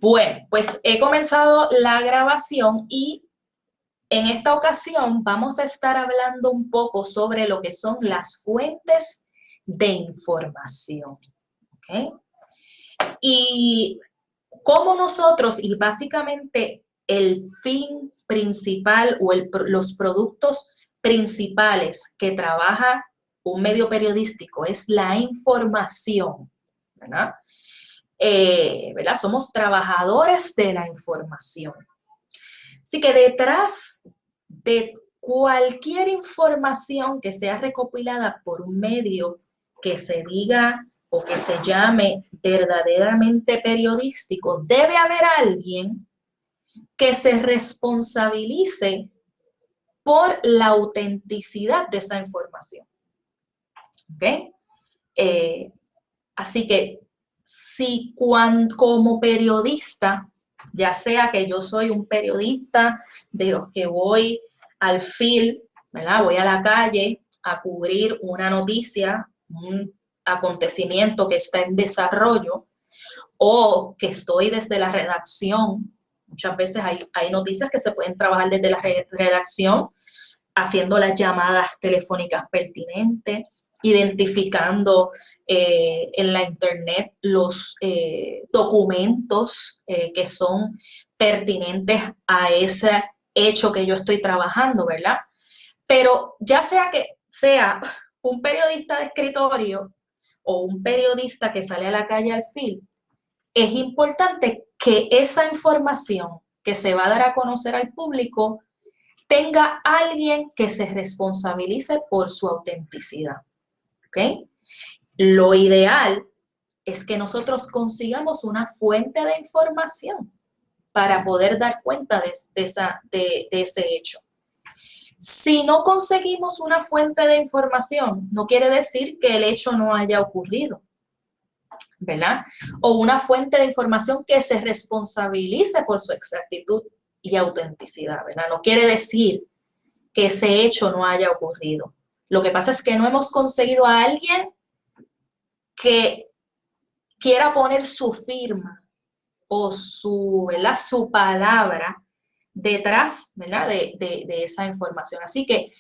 Bueno, pues he comenzado la grabación y en esta ocasión vamos a estar hablando un poco sobre lo que son las fuentes de información. ¿Okay? Y cómo nosotros, y básicamente el fin principal o los productos principales que trabaja un medio periodístico es la información, ¿verdad? ¿Verdad? Somos trabajadores de la información. Así que detrás de cualquier información que sea recopilada por un medio que se diga o que se llame verdaderamente periodístico, debe haber alguien que se responsabilice por la autenticidad de esa información. ¿Ok? Así que si como periodista, ya sea que yo soy un periodista de los que voy al field, ¿verdad? Voy a la calle a cubrir una noticia, un acontecimiento que está en desarrollo, o que estoy desde la redacción. Muchas veces hay noticias que se pueden trabajar desde la redacción, haciendo las llamadas telefónicas pertinentes, identificando en la internet los documentos que son pertinentes a ese hecho que yo estoy trabajando, ¿verdad? Pero ya sea que sea un periodista de escritorio o un periodista que sale a la calle al fin, es importante que esa información que se va a dar a conocer al público tenga alguien que se responsabilice por su autenticidad. ¿Ok? Lo ideal es que nosotros consigamos una fuente de información para poder dar cuenta de ese hecho. Si no conseguimos una fuente de información, no quiere decir que el hecho no haya ocurrido, ¿verdad? O una fuente de información que se responsabilice por su exactitud y autenticidad, ¿verdad? No quiere decir que ese hecho no haya ocurrido. Lo que pasa es que no hemos conseguido a alguien que quiera poner su firma o ¿verdad? Su palabra detrás, ¿verdad? De esa información. Así que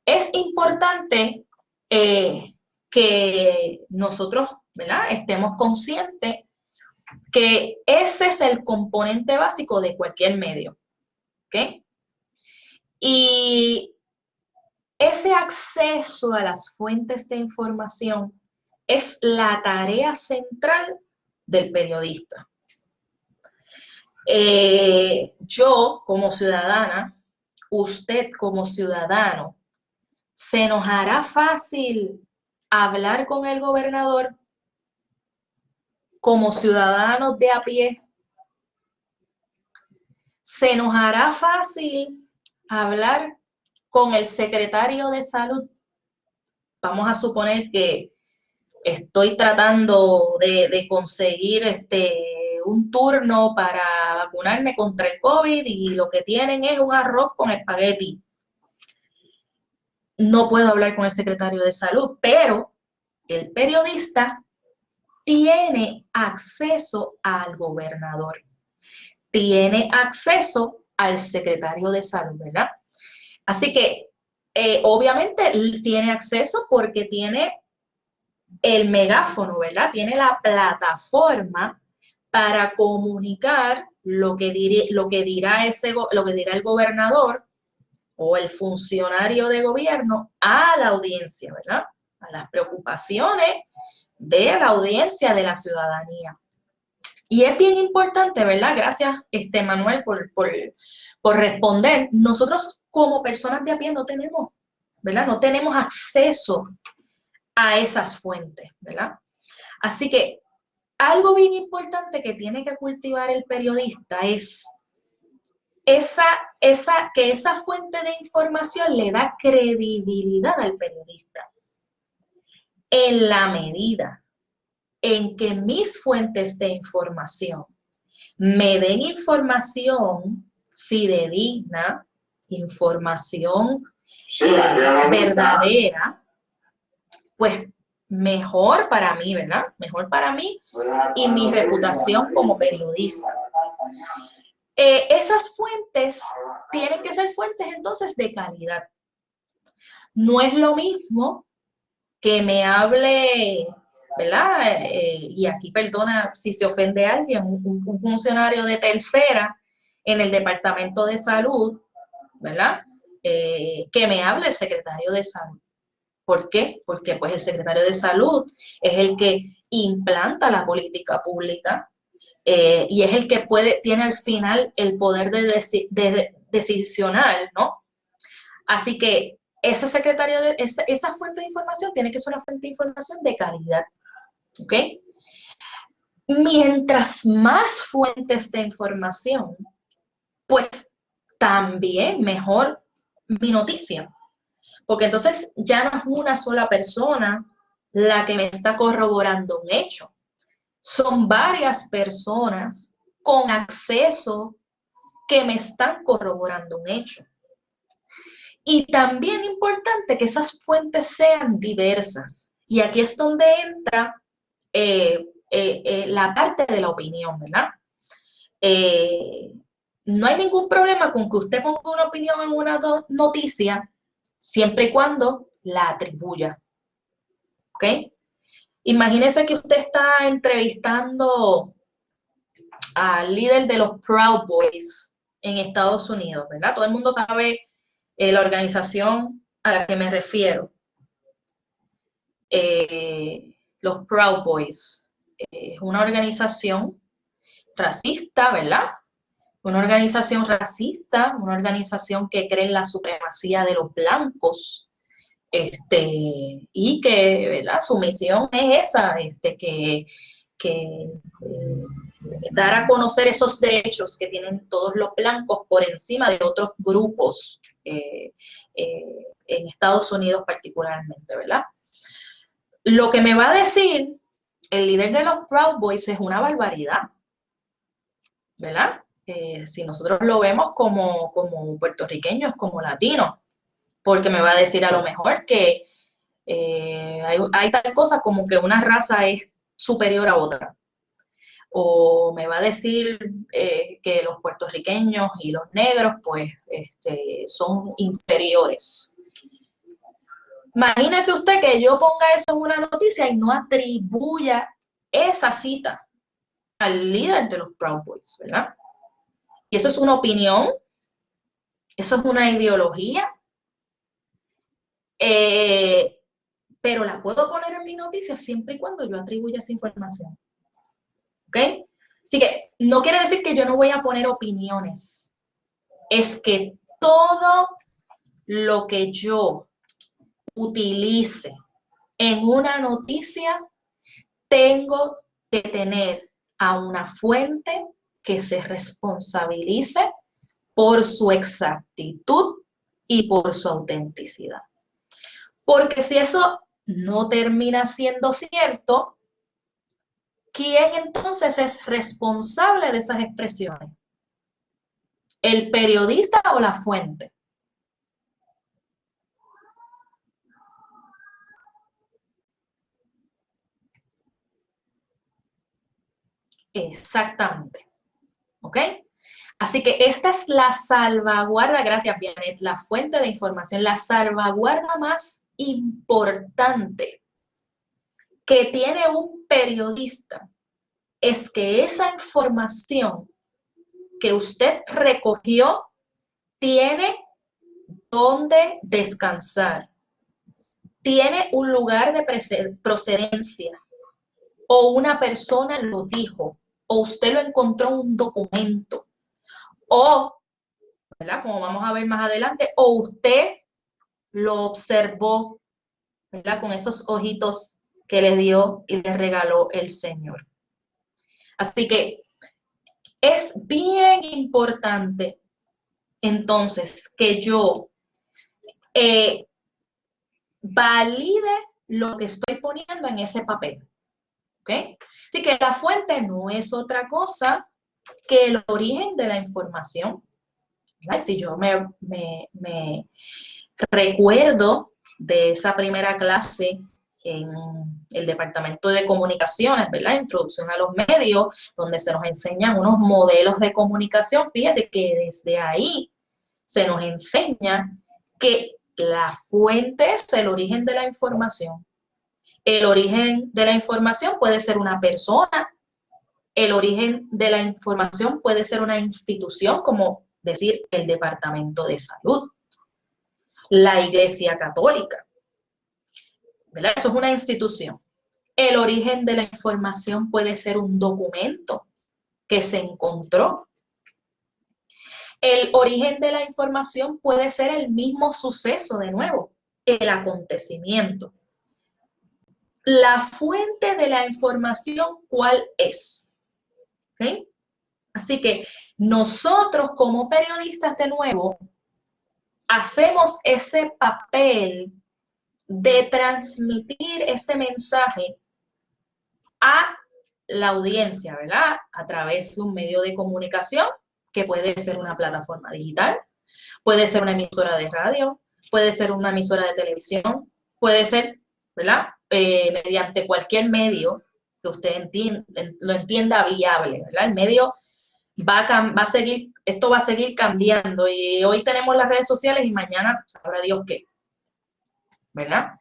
es importante que nosotros, ¿verdad? Estemos conscientes que ese es el componente básico de cualquier medio. ¿Ok? Y ese acceso a las fuentes de información es la tarea central del periodista. Yo como ciudadana, usted como ciudadano, ¿se nos hará fácil hablar con el gobernador como ciudadanos de a pie? ¿Se nos hará fácil hablar con el secretario de salud? Vamos a suponer que estoy tratando de conseguir un turno para vacunarme contra el COVID y lo que tienen es un arroz con espagueti. No puedo hablar con el secretario de salud, pero el periodista tiene acceso al gobernador, tiene acceso al secretario de salud, ¿verdad? Así que obviamente tiene acceso porque tiene el megáfono, ¿verdad? Tiene la plataforma para comunicar lo que dirá el gobernador o el funcionario de gobierno a la audiencia, ¿verdad? A las preocupaciones de la audiencia de la ciudadanía. Y es bien importante, ¿verdad? Gracias, Manuel, por responder. Nosotros como personas de a pie no tenemos, ¿verdad? No tenemos acceso a esas fuentes, ¿verdad? Así que algo bien importante que tiene que cultivar el periodista es que esa fuente de información le da credibilidad al periodista. En la medida en que mis fuentes de información me den información fidedigna, información verdadera, pues mejor para mí, ¿verdad? Mejor para mí y mi reputación como periodista. Esas fuentes tienen que ser fuentes entonces de calidad. No es lo mismo que me hable, ¿verdad? Y aquí perdona si se ofende a alguien, un funcionario de tercera en el Departamento de Salud, ¿verdad? Que me hable el secretario de Salud. ¿Por qué? Porque pues el secretario de Salud es el que implanta la política pública y es el que tiene al final el poder de decisional, ¿no? Así que ese secretario, esa fuente de información tiene que ser una fuente de información de calidad, ¿ok? Mientras más fuentes de información, pues también mejor mi noticia, porque entonces ya no es una sola persona la que me está corroborando un hecho, son varias personas con acceso que me están corroborando un hecho. Y también importante que esas fuentes sean diversas. Y aquí es donde entra la parte de la opinión, ¿verdad? Eh, no hay ningún problema con que usted ponga una opinión en una noticia siempre y cuando la atribuya. ¿Ok? Imagínese que usted está entrevistando al líder de los Proud Boys en Estados Unidos, ¿verdad? Todo el mundo sabe la organización a la que me refiero. Los Proud Boys. Es una organización racista, ¿verdad? Una organización racista, una organización que cree en la supremacía de los blancos, y que, ¿verdad? Su misión es esa, que dar a conocer esos derechos que tienen todos los blancos por encima de otros grupos en Estados Unidos particularmente, ¿verdad? Lo que me va a decir el líder de los Proud Boys es una barbaridad, ¿verdad? Si nosotros lo vemos como puertorriqueños, como latinos, porque me va a decir a lo mejor que hay tal cosa como que una raza es superior a otra. O me va a decir que los puertorriqueños y los negros pues son inferiores. Imagínese usted que yo ponga eso en una noticia y no atribuya esa cita al líder de los Proud Boys, ¿verdad? Y eso es una opinión, eso es una ideología, pero la puedo poner en mi noticia siempre y cuando yo atribuya esa información. ¿Ok? Así que no quiere decir que yo no voy a poner opiniones, es que todo lo que yo utilice en una noticia, tengo que tener a una fuente que se responsabilice por su exactitud y por su autenticidad. Porque si eso no termina siendo cierto, ¿quién entonces es responsable de esas expresiones? ¿El periodista o la fuente? Exactamente. ¿Ok? Así que esta es la salvaguarda, gracias Bianet, la fuente de información, la salvaguarda más importante que tiene un periodista es que esa información que usted recogió tiene donde descansar, tiene un lugar de procedencia, o una persona lo dijo, o usted lo encontró en un documento, o, ¿verdad? Como vamos a ver más adelante, o usted lo observó, ¿verdad? Con esos ojitos que le dio y le regaló el Señor. Así que es bien importante entonces que yo valide lo que estoy poniendo en ese papel. ¿Ok? Así que la fuente no es otra cosa que el origen de la información. ¿Verdad? Si yo me recuerdo de esa primera clase en el Departamento de Comunicaciones, ¿verdad? Introducción a los medios, donde se nos enseñan unos modelos de comunicación. Fíjese que desde ahí se nos enseña que la fuente es el origen de la información. El origen de la información puede ser una persona, el origen de la información puede ser una institución, como decir el Departamento de Salud, la Iglesia Católica, ¿verdad? Eso es una institución. El origen de la información puede ser un documento que se encontró. El origen de la información puede ser el mismo suceso, de nuevo, el acontecimiento. La fuente de la información, ¿cuál es? ¿Okay? Así que nosotros como periodistas, de nuevo, hacemos ese papel de transmitir ese mensaje a la audiencia, ¿verdad? A través de un medio de comunicación, que puede ser una plataforma digital, puede ser una emisora de radio, puede ser una emisora de televisión, puede ser, ¿verdad? Mediante cualquier medio que usted lo entienda viable, ¿verdad? El medio va a seguir, esto va a seguir cambiando y hoy tenemos las redes sociales y mañana sabrá Dios qué, ¿verdad?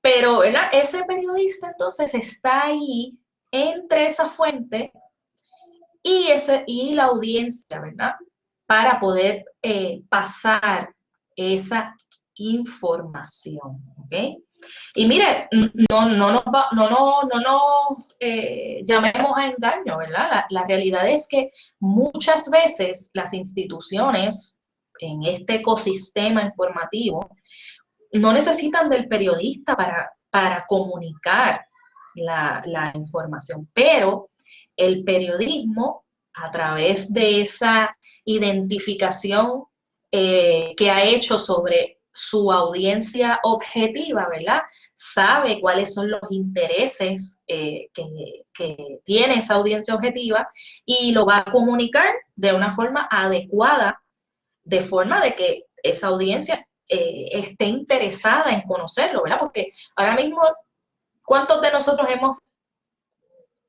Pero, ¿verdad? Ese periodista entonces está ahí entre esa fuente y la audiencia, ¿verdad? Para poder pasar esa información, ¿ok? Y mire, no nos llamemos a engaño, ¿verdad? La realidad es que muchas veces las instituciones en este ecosistema informativo no necesitan del periodista para comunicar la información, pero el periodismo, a través de esa identificación que ha hecho sobre su audiencia objetiva, ¿verdad? Sabe cuáles son los intereses que tiene esa audiencia objetiva y lo va a comunicar de una forma adecuada, de forma de que esa audiencia esté interesada en conocerlo, ¿verdad? Porque ahora mismo, ¿cuántos de nosotros hemos,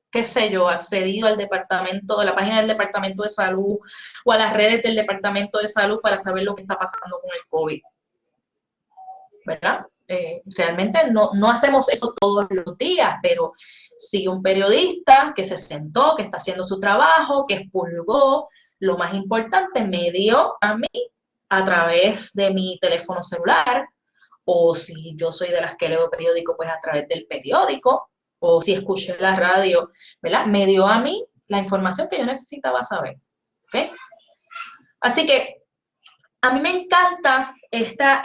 qué sé yo, accedido al departamento, a la página del Departamento de Salud o a las redes del Departamento de Salud para saber lo que está pasando con el COVID? ¿Verdad? Realmente no hacemos eso todos los días, pero si un periodista que se sentó, que está haciendo su trabajo, que expulgó, lo más importante, me dio a mí a través de mi teléfono celular, o si yo soy de las que leo periódico, pues a través del periódico, o si escuché la radio, ¿verdad? Me dio a mí la información que yo necesitaba saber, ¿ok? Así que a mí me encanta esta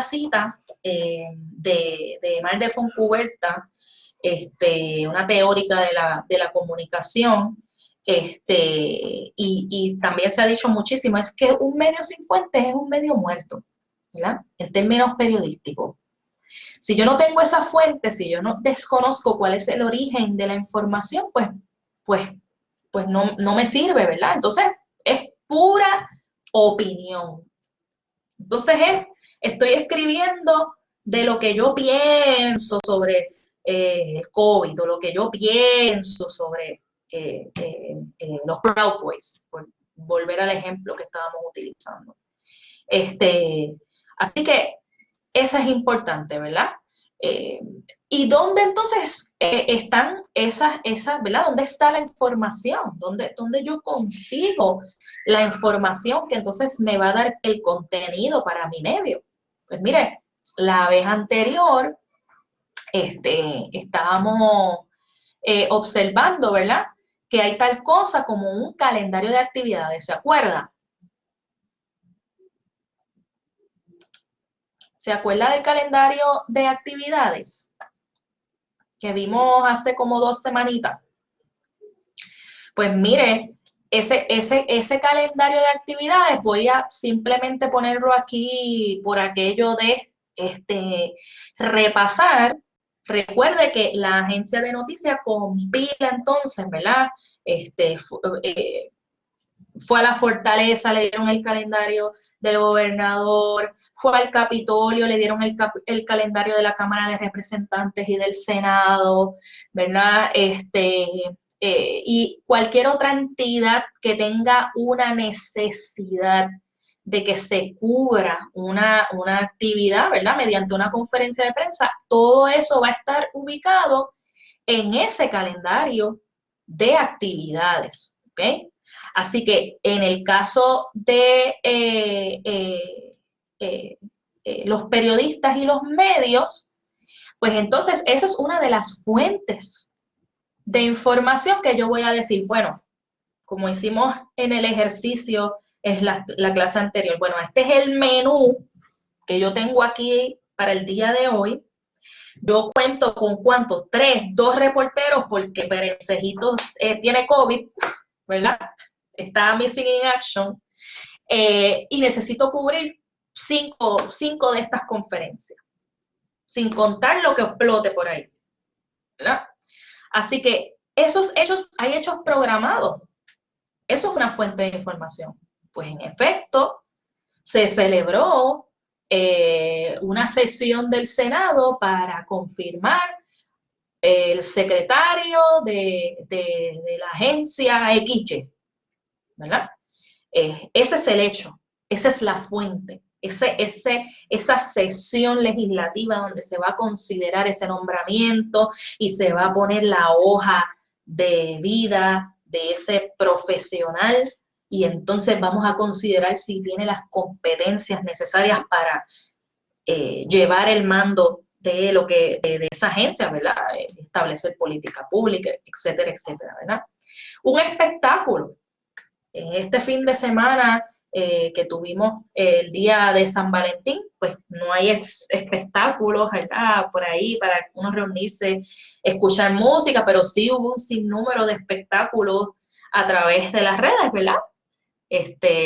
cita de Mar de Fontcuberta, una teórica de la comunicación, y también se ha dicho muchísimo, es que un medio sin fuentes es un medio muerto, ¿verdad? En términos periodísticos. Si yo no tengo esa fuente, si yo no desconozco cuál es el origen de la información, pues, pues no me sirve, ¿verdad? Entonces, es pura opinión. Entonces, estoy escribiendo de lo que yo pienso sobre el COVID, o lo que yo pienso sobre los Proud Boys, por volver al ejemplo que estábamos utilizando. Así que eso es importante, ¿verdad? ¿Y dónde entonces están ¿verdad? ¿Dónde está la información? ¿Dónde yo consigo la información que entonces me va a dar el contenido para mi medio? Pues mire, la vez anterior estábamos observando, ¿verdad? Que hay tal cosa como un calendario de actividades, ¿se acuerda? ¿Se acuerda del calendario de actividades que vimos hace como 2 semanitas? Pues mire, ese calendario de actividades voy a simplemente ponerlo aquí por aquello de repasar. Recuerde que la agencia de noticias compila entonces, ¿verdad? fue a la Fortaleza, le dieron el calendario del gobernador, fue al Capitolio, le dieron el calendario de la Cámara de Representantes y del Senado, ¿verdad? Y cualquier otra entidad que tenga una necesidad de que se cubra una actividad, ¿verdad? Mediante una conferencia de prensa, todo eso va a estar ubicado en ese calendario de actividades, ¿ok? Así que en el caso de los periodistas y los medios, pues entonces esa es una de las fuentes de información que yo voy a decir, bueno, como hicimos en el ejercicio, es la clase anterior, bueno, este es el menú que yo tengo aquí para el día de hoy. Yo cuento con ¿cuántos? 3, 2 reporteros porque Perencejitos tiene COVID, ¿verdad? Está missing in action. Y necesito cubrir 5 de estas conferencias, sin contar lo que explote por ahí, ¿verdad? Así que hay hechos programados. Eso es una fuente de información. Pues en efecto, se celebró una sesión del Senado para confirmar el secretario de la agencia XY, ¿verdad? Ese es el hecho, esa es la fuente, esa sesión legislativa donde se va a considerar ese nombramiento y se va a poner la hoja de vida de ese profesional y entonces vamos a considerar si tiene las competencias necesarias para llevar el mando de esa agencia, ¿verdad? Establecer política pública, etcétera, etcétera, ¿verdad? Un espectáculo. En este fin de semana que tuvimos el día de San Valentín, pues no hay espectáculos, ¿verdad? Por ahí para uno reunirse, escuchar música, pero sí hubo un sinnúmero de espectáculos a través de las redes, ¿verdad?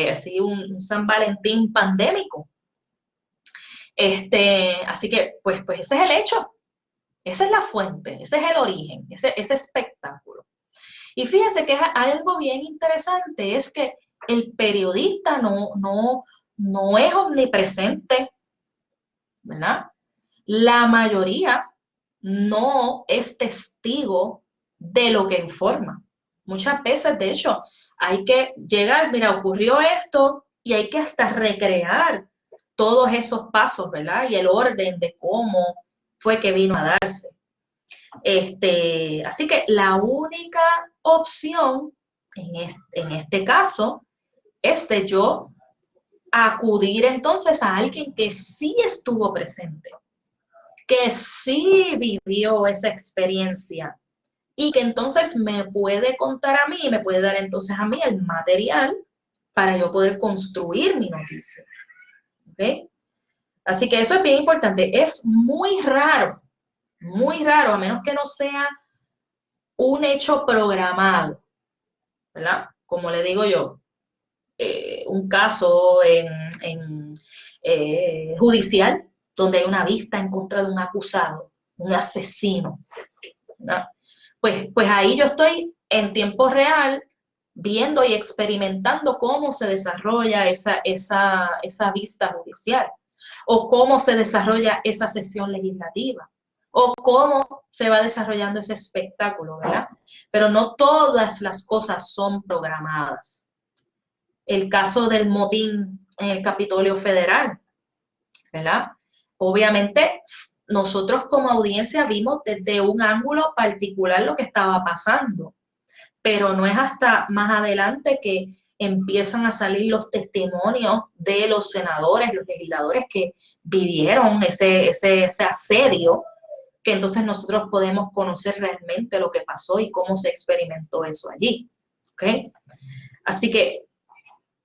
Así un San Valentín pandémico. Así que, pues ese es el hecho, esa es la fuente, ese es el origen, ese espectáculo. Y fíjense que es algo bien interesante, es que el periodista no es omnipresente, ¿verdad? La mayoría no es testigo de lo que informa. Muchas veces, de hecho, hay que llegar, mira, ocurrió esto y hay que hasta recrear todos esos pasos, ¿verdad? Y el orden de cómo fue que vino a darse. Así que la única opción en este caso es de yo acudir entonces a alguien que sí estuvo presente, que sí vivió esa experiencia y que entonces me puede contar a mí, me puede dar entonces a mí el material para yo poder construir mi noticia. ¿Okay? Así que eso es bien importante. Es muy raro, a menos que no sea un hecho programado, ¿verdad? Como le digo yo, un caso judicial donde hay una vista en contra de un acusado, un asesino, ¿verdad? Pues ahí yo estoy en tiempo real viendo y experimentando cómo se desarrolla esa vista judicial o cómo se desarrolla esa sesión legislativa o cómo se va desarrollando ese espectáculo, ¿verdad? Pero no todas las cosas son programadas. El caso del motín en el Capitolio Federal, ¿verdad? Obviamente, nosotros como audiencia vimos desde un ángulo particular lo que estaba pasando, pero no es hasta más adelante que empiezan a salir los testimonios de los senadores, los legisladores que vivieron ese asedio, que entonces nosotros podemos conocer realmente lo que pasó y cómo se experimentó eso allí. ¿Okay? Así que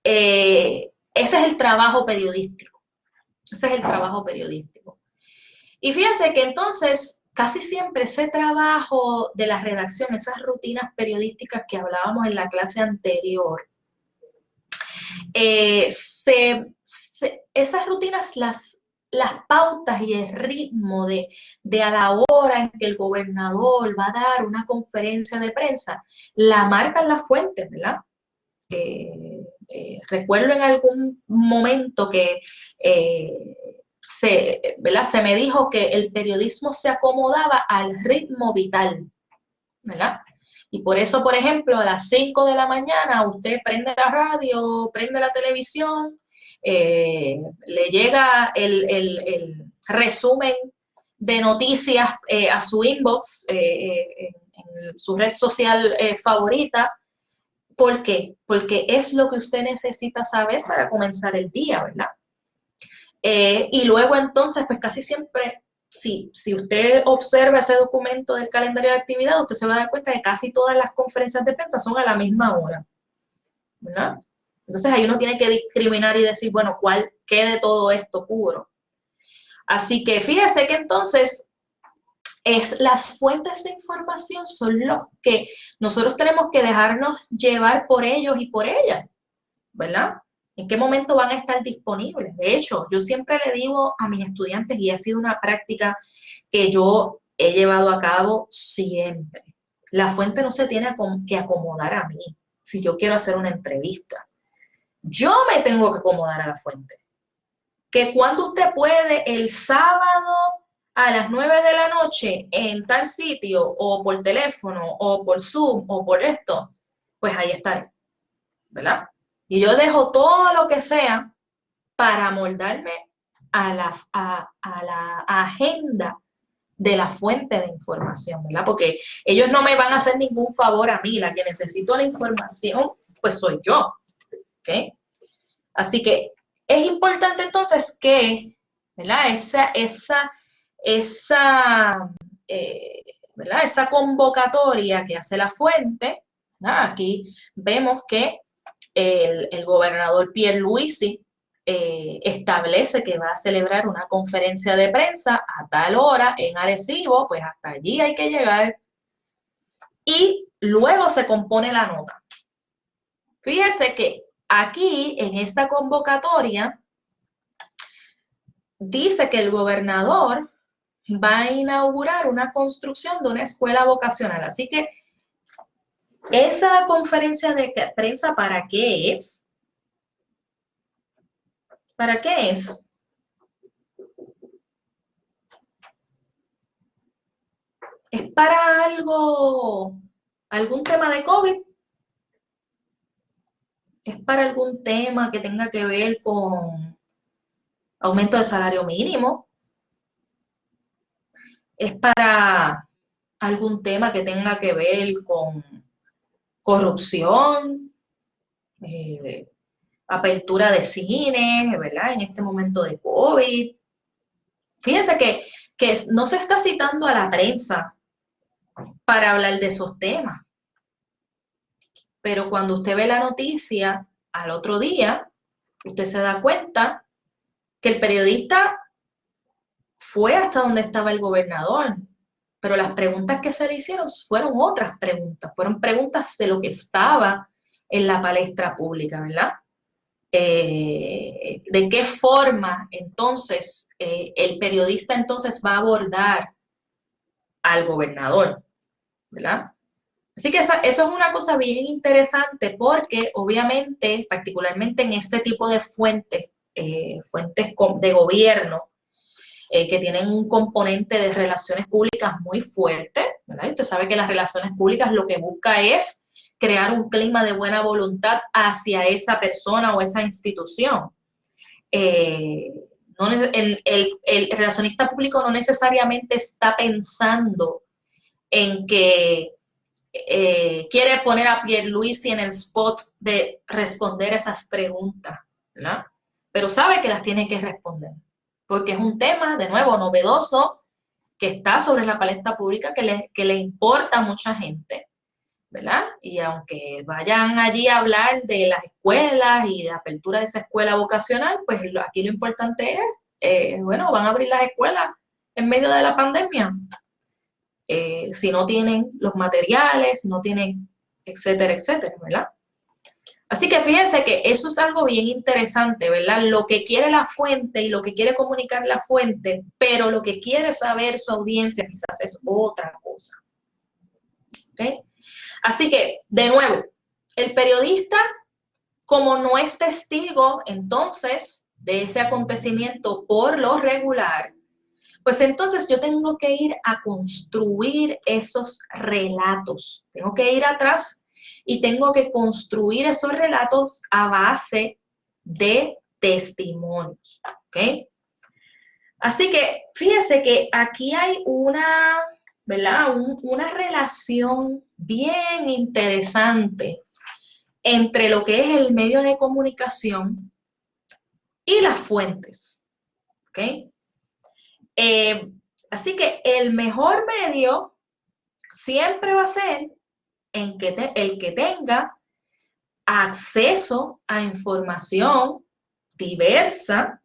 ese es el trabajo periodístico. Ese es el trabajo periodístico. Y fíjense que entonces casi siempre ese trabajo de la redacción, esas rutinas periodísticas que hablábamos en la clase anterior, esas rutinas, las pautas y el ritmo de a la hora en que el gobernador va a dar una conferencia de prensa, la marcan las fuentes, ¿verdad? recuerdo en algún momento que ¿verdad? Se me dijo que el periodismo se acomodaba al ritmo vital, ¿verdad? Y por eso, por ejemplo, a las 5 de la mañana usted prende la radio, prende la televisión, le llega el resumen de noticias a su inbox en su red social favorita. ¿Por qué? Porque es lo que usted necesita saber para comenzar el día, ¿verdad? Y luego entonces, pues casi siempre, si usted observa ese documento del calendario de actividad, usted se va a dar cuenta de que casi todas las conferencias de prensa son a la misma hora, ¿verdad? Entonces ahí uno tiene que discriminar y decir, bueno, ¿qué de todo esto cubro? Así que fíjese que entonces las fuentes de información son los que nosotros tenemos que dejarnos llevar por ellos y por ellas, ¿verdad? ¿En qué momento van a estar disponibles? De hecho, yo siempre le digo a mis estudiantes, y ha sido una práctica que yo he llevado a cabo siempre, la fuente no se tiene que acomodar a mí si yo quiero hacer una entrevista. Yo me tengo que acomodar a la fuente. Que cuando usted puede el sábado a las 9 de la noche en tal sitio, o por teléfono, o por Zoom, o por esto, pues ahí estaré, ¿verdad? Y yo dejo todo lo que sea para moldarme a la agenda de la fuente de información, ¿verdad? Porque ellos no me van a hacer ningún favor a mí, la que necesito la información, pues soy yo, ¿ok? Así que es importante entonces que, ¿verdad? ¿Verdad? Esa convocatoria que hace la fuente, ¿verdad? Aquí vemos que el gobernador Pierluisi establece que va a celebrar una conferencia de prensa a tal hora en Arecibo, pues hasta allí hay que llegar y luego se compone la nota. Fíjese que aquí en esta convocatoria dice que el gobernador va a inaugurar una construcción de una escuela vocacional, así que esa conferencia de prensa, ¿para qué es? ¿Para qué es? ¿Es para algún tema de COVID? ¿Es para algún tema que tenga que ver con aumento de salario mínimo? ¿Es para algún tema que tenga que ver con corrupción? Apertura de cines, ¿verdad? En este momento de COVID. Fíjense que no se está citando a la prensa para hablar de esos temas. Pero cuando usted ve la noticia al otro día, usted se da cuenta que el periodista fue hasta donde estaba el gobernador, pero las preguntas que se le hicieron fueron otras preguntas, fueron preguntas de lo que estaba en la palestra pública, ¿verdad? De qué forma entonces el periodista entonces va a abordar al gobernador, ¿verdad? Así que eso es una cosa bien interesante porque obviamente, particularmente en este tipo de fuentes, fuentes de gobierno, que tienen un componente de relaciones públicas muy fuerte, ¿verdad? Y usted sabe que las relaciones públicas lo que busca es crear un clima de buena voluntad hacia esa persona o esa institución. No, el relacionista público no necesariamente está pensando en que quiere poner a Pierluisi en el spot de responder esas preguntas, ¿verdad? Pero sabe que las tiene que responder, porque es un tema, de nuevo, novedoso, que está sobre la palestra pública, que le importa a mucha gente, ¿verdad? Y aunque vayan allí a hablar de las escuelas y de apertura de esa escuela vocacional, pues aquí lo importante es, bueno, van a abrir las escuelas en medio de la pandemia. Si no tienen los materiales, si no tienen, etcétera, etcétera, ¿verdad? Así que fíjense que eso es algo bien interesante, ¿verdad? Lo que quiere la fuente y lo que quiere comunicar la fuente, pero lo que quiere saber su audiencia quizás es otra cosa. ¿Ok? Así que, de nuevo, el periodista como no es testigo, entonces, de ese acontecimiento por lo regular, pues entonces yo tengo que ir a construir esos relatos. Tengo que ir atrás y tengo que construir esos relatos a base de testimonios. ¿Ok? Así que fíjese que aquí hay una, ¿verdad? Una relación bien interesante entre lo que es el medio de comunicación y las fuentes. ¿Ok? Eh, Así que el mejor medio siempre va a ser el que tenga acceso a información diversa,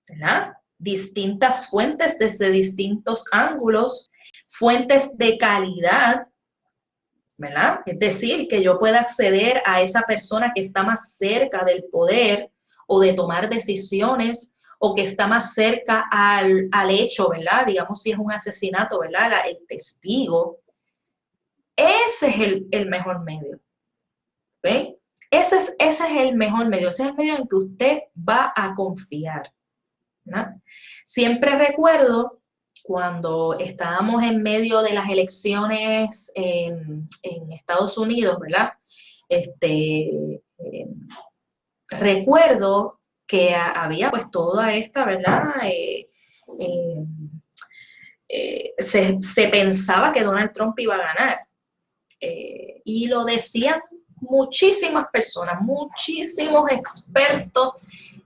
¿verdad? Distintas fuentes desde distintos ángulos, fuentes de calidad, ¿verdad? Es decir, que yo pueda acceder a esa persona que está más cerca del poder o de tomar decisiones o que está más cerca al hecho, ¿verdad? Digamos si es un asesinato, ¿verdad? El testigo. Ese es el mejor medio, ¿ve? Ese es el mejor medio, ese es el medio en que usted va a confiar, ¿verdad? Siempre recuerdo cuando estábamos en medio de las elecciones en Estados Unidos, ¿verdad? Recuerdo que había pues toda esta, ¿verdad? Eh, se pensaba que Donald Trump iba a ganar. Y lo decían muchísimas personas, muchísimos expertos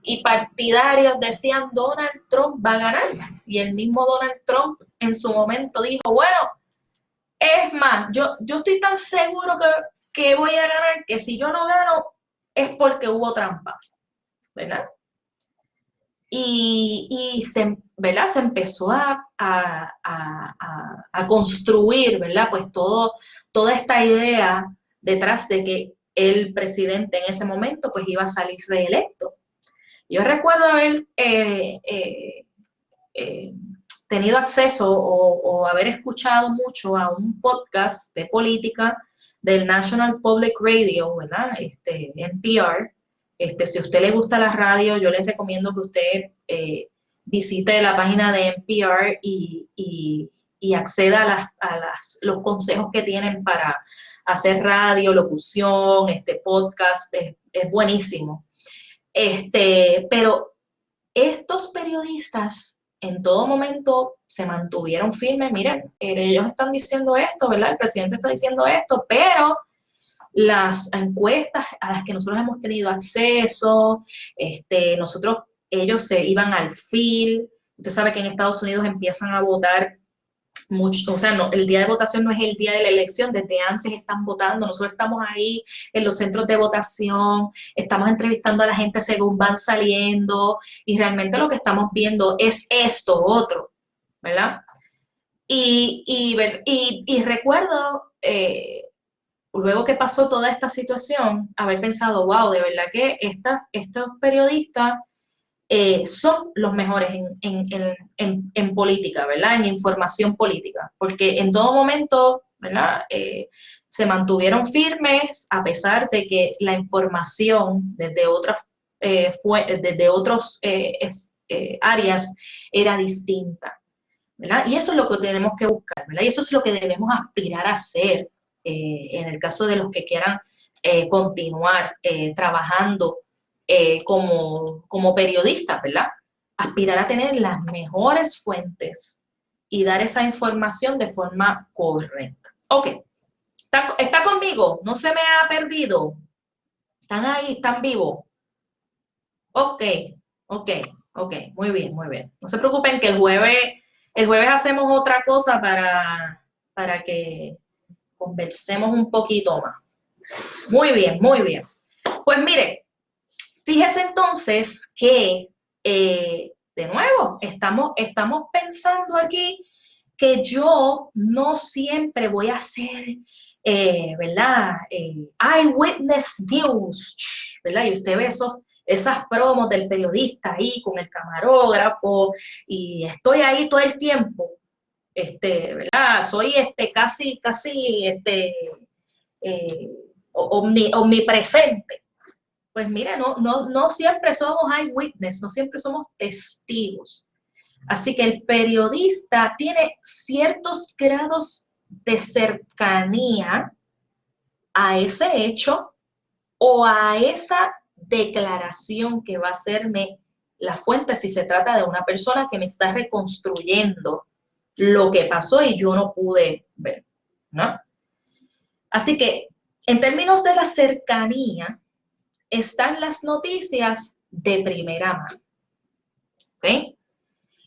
y partidarios decían Donald Trump va a ganar. Y el mismo Donald Trump en su momento dijo, bueno, es más, yo estoy tan seguro que voy a ganar que si yo no gano es porque hubo trampa, ¿verdad? ¿Verdad? Se empezó a construir, ¿verdad? Pues toda esta idea detrás de que el presidente en ese momento pues iba a salir reelecto. Yo recuerdo haber eh, tenido acceso o haber escuchado mucho a un podcast de política del National Public Radio, ¿verdad? NPR. Si a usted le gusta la radio, yo les recomiendo que usted visite la página de NPR y acceda los consejos que tienen para hacer radio, locución, podcast, es buenísimo. Pero estos periodistas en todo momento se mantuvieron firmes. Miren, ellos están diciendo esto, ¿verdad? El presidente está diciendo esto, pero las encuestas a las que nosotros hemos tenido acceso, ellos se iban al field. Usted sabe que en Estados Unidos empiezan a votar mucho, o sea, no, el día de votación no es el día de la elección, desde antes están votando, nosotros estamos ahí en los centros de votación, estamos entrevistando a la gente según van saliendo y realmente lo que estamos viendo es esto, otro, ¿verdad? Y recuerdo, luego que pasó toda esta situación, haber pensado, wow, de verdad que estos periodistas son los mejores en política, ¿verdad? En información política, porque en todo momento, ¿verdad? Se mantuvieron firmes a pesar de que la información desde otras áreas era distinta, ¿verdad? Y eso es lo que tenemos que buscar, ¿verdad? Y eso es lo que debemos aspirar a hacer en el caso de los que quieran continuar trabajando como periodistas, ¿verdad? Aspirar a tener las mejores fuentes y dar esa información de forma correcta. Ok, ¿está conmigo? ¿No se me ha perdido? ¿Están ahí? ¿Están vivos? Ok, ok, ok, muy bien, muy bien. No se preocupen que el jueves hacemos otra cosa para que conversemos un poquito más. Muy bien, muy bien. Pues mire, fíjese entonces que, de nuevo, estamos pensando aquí que yo no siempre voy a hacer, ¿verdad? Eyewitness news, ¿verdad? Y usted ve esas promos del periodista ahí con el camarógrafo y estoy ahí todo el tiempo, ¿verdad? Soy casi, eh, omnipresente. pues mire, no siempre somos eyewitness, no siempre somos testigos. Así que el periodista tiene ciertos grados de cercanía a ese hecho o a esa declaración que va a hacerme la fuente si se trata de una persona que me está reconstruyendo lo que pasó y yo no pude ver, ¿no? Así que en términos de la cercanía, están las noticias de primera mano, ¿ok?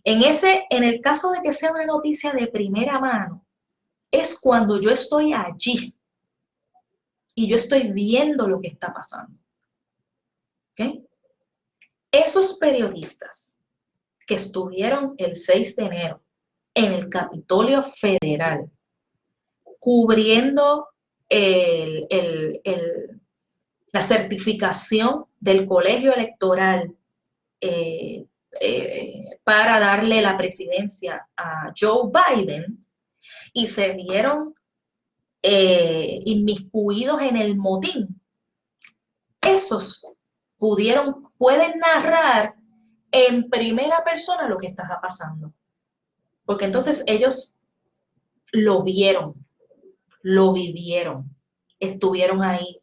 En el caso de que sea una noticia de primera mano, es cuando yo estoy allí y yo estoy viendo lo que está pasando, ¿ok? Esos periodistas que estuvieron el 6 de enero en el Capitolio Federal cubriendo el, el, el, la certificación del colegio electoral para darle la presidencia a Joe Biden y se vieron inmiscuidos en el motín. Esos pueden narrar en primera persona lo que estaba pasando. Porque entonces ellos lo vieron, lo vivieron, estuvieron ahí,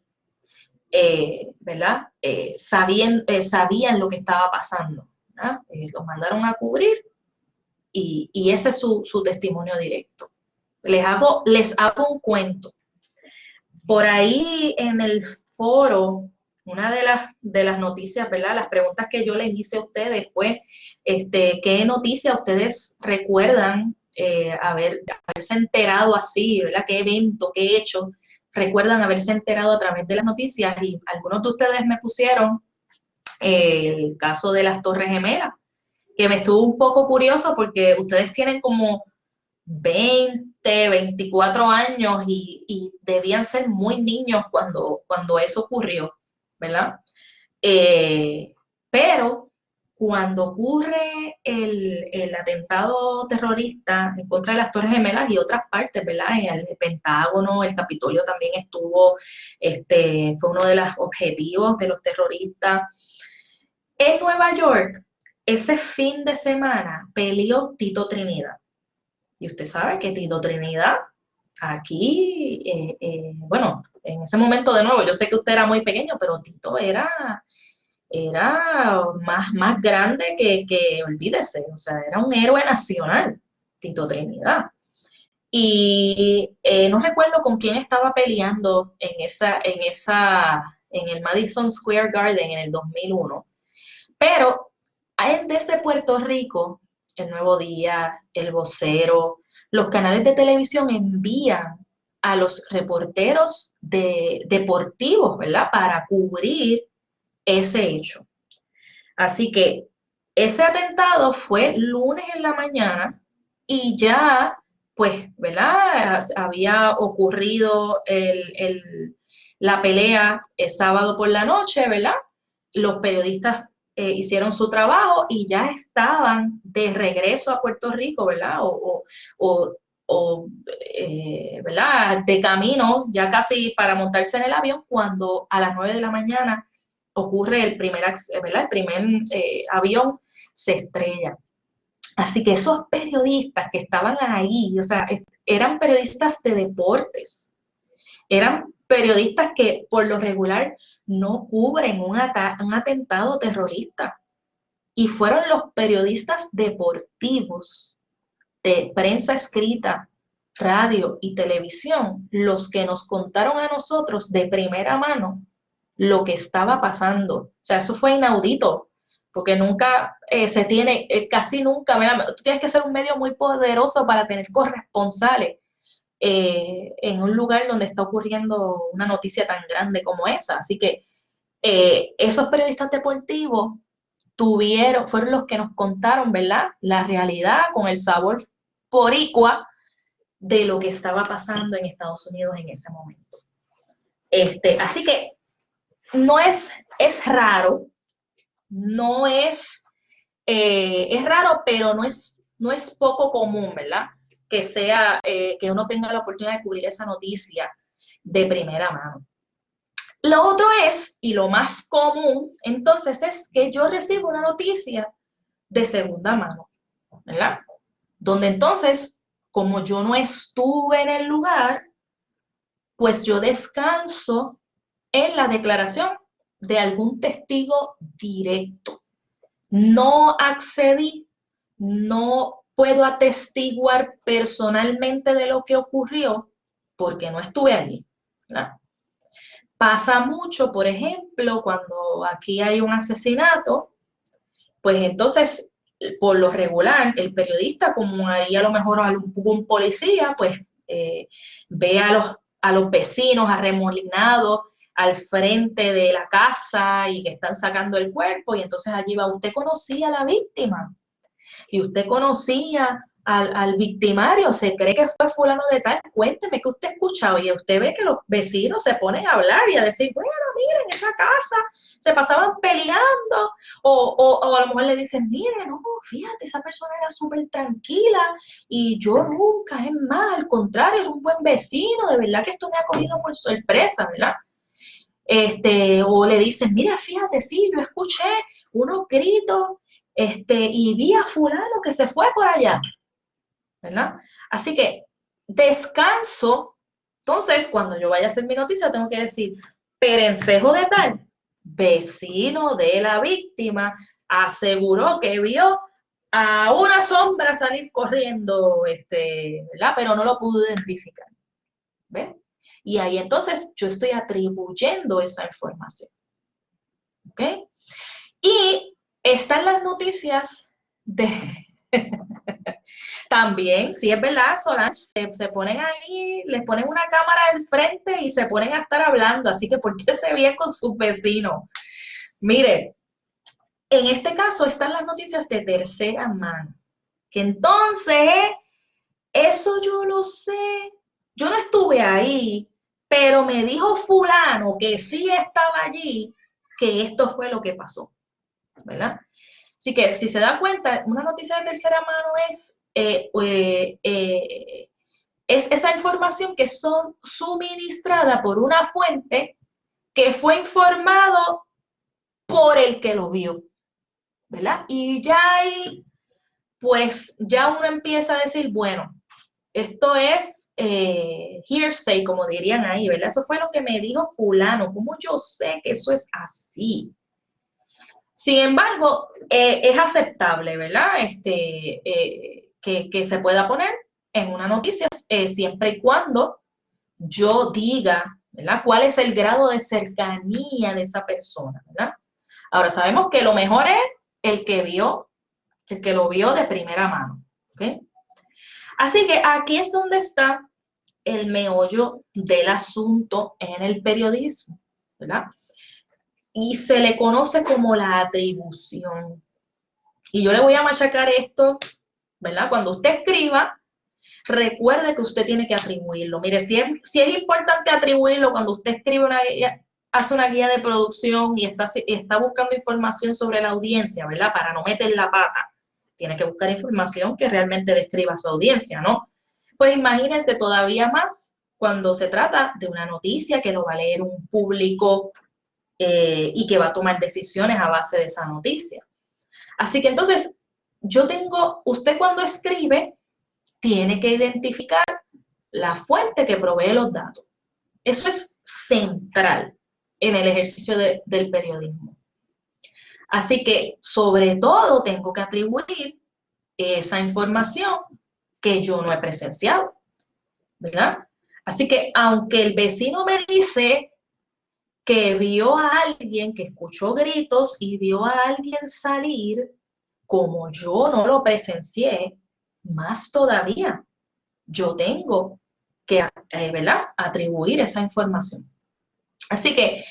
¿verdad? Sabían lo que estaba pasando, ¿verdad? Los mandaron a cubrir y ese es su testimonio directo. Les hago un cuento. Por ahí en el foro, una de las noticias, ¿verdad? Las preguntas que yo les hice a ustedes fue, ¿qué noticia ustedes recuerdan haberse enterado así, ¿verdad? ¿Qué evento, qué hecho recuerdan haberse enterado a través de las noticias? Y algunos de ustedes me pusieron el caso de las Torres Gemelas, que me estuvo un poco curioso porque ustedes tienen como 20, 24 años y debían ser muy niños cuando eso ocurrió, ¿verdad? Pero cuando ocurre el atentado terrorista en contra de las Torres Gemelas y otras partes, ¿verdad? El Pentágono, el Capitolio también fue uno de los objetivos de los terroristas. En Nueva York, ese fin de semana peleó Tito Trinidad. Y usted sabe que Tito Trinidad, aquí, bueno, en ese momento de nuevo, yo sé que usted era muy pequeño, pero Tito era más grande olvídese, o sea, era un héroe nacional, Tito Trinidad. Y no recuerdo con quién estaba peleando en el Madison Square Garden en el 2001, pero desde Puerto Rico, el Nuevo Día, el Vocero, los canales de televisión envían a los reporteros deportivos, ¿verdad? Para cubrir ese hecho. Así que ese atentado fue lunes en la mañana y ya, pues, ¿verdad? Había ocurrido la pelea el sábado por la noche, ¿verdad? Los periodistas hicieron su trabajo y ya estaban de regreso a Puerto Rico, ¿verdad? ¿Verdad? De camino, ya casi para montarse en el avión, cuando a las 9 de la mañana ocurre ¿verdad? El primer avión se estrella. Así que esos periodistas que estaban ahí, o sea, eran periodistas de deportes, eran periodistas que por lo regular no cubren un atentado terrorista. Y fueron los periodistas deportivos de prensa escrita, radio y televisión los que nos contaron a nosotros de primera mano lo que estaba pasando. O sea, eso fue inaudito, porque nunca se tiene, casi nunca, mira, tú tienes que ser un medio muy poderoso para tener corresponsales en un lugar donde está ocurriendo una noticia tan grande como esa. Así que esos periodistas deportivos fueron los que nos contaron, ¿verdad? La realidad con el sabor boricua de lo que estaba pasando en Estados Unidos en ese momento. Así que es raro, no es raro, pero no es poco común, ¿verdad? Que uno tenga la oportunidad de cubrir esa noticia de primera mano. Lo otro es, y lo más común, entonces, es que yo recibo una noticia de segunda mano, ¿verdad? Donde entonces, como yo no estuve en el lugar, pues yo descanso en la declaración de algún testigo directo. No accedí, no puedo atestiguar personalmente de lo que ocurrió porque no estuve allí, ¿verdad? Pasa mucho, por ejemplo, cuando aquí hay un asesinato, pues entonces, por lo regular, el periodista, como haría a lo mejor un policía, pues ve a los vecinos arremolinados al frente de la casa y que están sacando el cuerpo, y entonces allí va, usted conocía a la víctima, y usted conocía al victimario, se cree que fue fulano de tal, cuénteme qué usted escuchaba, y usted ve que los vecinos se ponen a hablar y a decir, bueno, miren, esa casa se pasaban peleando, o a lo mejor le dicen, mire, no, fíjate, esa persona era súper tranquila, y yo nunca, es más, al contrario, es un buen vecino, de verdad que esto me ha cogido por sorpresa, ¿verdad? O le dicen, mira, fíjate, sí, yo escuché unos gritos, y vi a fulano que se fue por allá, ¿verdad? Así que descanso, entonces cuando yo vaya a hacer mi noticia tengo que decir, Perencejo de tal, vecino de la víctima, aseguró que vio a una sombra salir corriendo, ¿verdad? Pero no lo pudo identificar, ¿ves? Y ahí entonces yo estoy atribuyendo esa información, ¿ok? Y están las noticias de... También, sí es verdad, Solange, se ponen ahí, les ponen una cámara al frente y se ponen a estar hablando, así que ¿por qué se bien con sus vecinos? Mire, en este caso están las noticias de tercera mano, que entonces, eso yo lo sé, yo no estuve ahí, pero me dijo fulano que sí estaba allí, que esto fue lo que pasó, ¿verdad? Así que si se da cuenta, una noticia de tercera mano es esa información que son suministrada por una fuente que fue informado por el que lo vio, ¿verdad? Y ya ahí, pues ya uno empieza a decir, bueno, esto es hearsay, como dirían ahí, ¿verdad? Eso fue lo que me dijo fulano, ¿cómo yo sé que eso es así? Sin embargo, es aceptable, ¿verdad? Que se pueda poner en una noticia siempre y cuando yo diga, ¿verdad? ¿Cuál es el grado de cercanía de esa persona, ¿verdad? Ahora, sabemos que lo mejor es el que vio, el que lo vio de primera mano, ¿ok? Así que aquí es donde está el meollo del asunto en el periodismo, ¿verdad? Y se le conoce como la atribución. Y yo le voy a machacar esto, ¿verdad? Cuando usted escriba, recuerde que usted tiene que atribuirlo. Mire, si es importante atribuirlo cuando usted escribe hace una guía de producción y está buscando información sobre la audiencia, ¿verdad? Para no meter la pata. Tiene que buscar información que realmente describa a su audiencia, ¿no? Pues imagínense todavía más cuando se trata de una noticia que lo va a leer un público y que va a tomar decisiones a base de esa noticia. Así que entonces, usted cuando escribe, tiene que identificar la fuente que provee los datos. Eso es central en el ejercicio del periodismo. Así que, sobre todo, tengo que atribuir esa información que yo no he presenciado, ¿verdad? Así que, aunque el vecino me dice que vio a alguien, que escuchó gritos y vio a alguien salir, como yo no lo presencié, más todavía, yo tengo que, ¿verdad?, atribuir esa información. Así que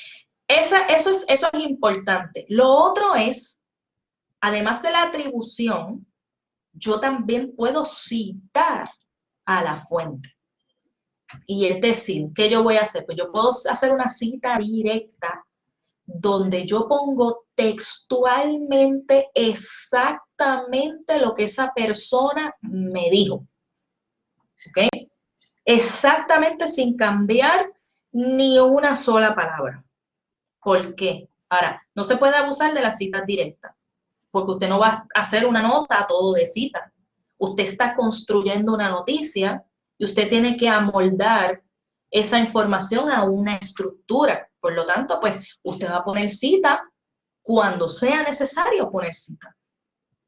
eso es importante. Lo otro es, además de la atribución, yo también puedo citar a la fuente. Y es decir, ¿qué yo voy a hacer? Pues yo puedo hacer una cita directa donde yo pongo textualmente exactamente lo que esa persona me dijo. ¿Ok? Exactamente sin cambiar ni una sola palabra. ¿Por qué? Ahora, no se puede abusar de las citas directas, porque usted no va a hacer una nota todo de cita. Usted está construyendo una noticia y usted tiene que amoldar esa información a una estructura. Por lo tanto, pues usted va a poner cita cuando sea necesario poner cita,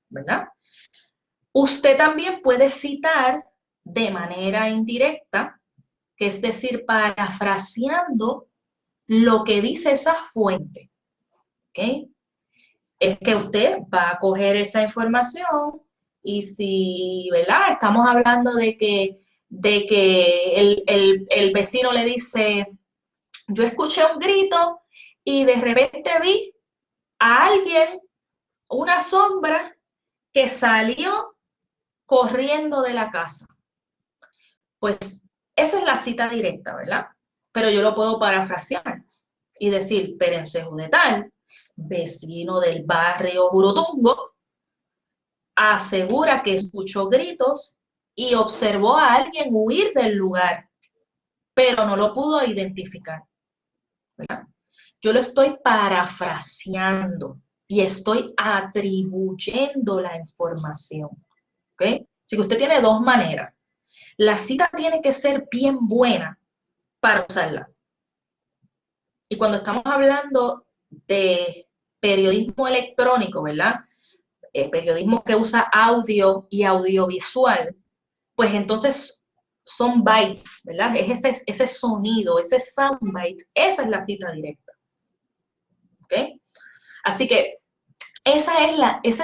¿verdad? Usted también puede citar de manera indirecta, que es decir, parafraseando lo que dice esa fuente, ¿ok? Es que usted va a coger esa información y si, ¿verdad? Estamos hablando de que el vecino le dice, yo escuché un grito y de repente vi a alguien, una sombra, que salió corriendo de la casa. Pues esa es la cita directa, ¿verdad? Pero yo lo puedo parafrasear y decir, Perencejo de tal, vecino del barrio Jurutungo, asegura que escuchó gritos y observó a alguien huir del lugar, pero no lo pudo identificar, ¿verdad? Yo lo estoy parafraseando y estoy atribuyendo la información, ¿ok? Así que usted tiene dos maneras. La cita tiene que ser bien buena para usarla. Y cuando estamos hablando de periodismo electrónico, ¿verdad? Periodismo que usa audio y audiovisual, pues entonces son bytes, ¿verdad? Es ese sonido, ese soundbite, esa es la cita directa, ¿ok? Así que esa es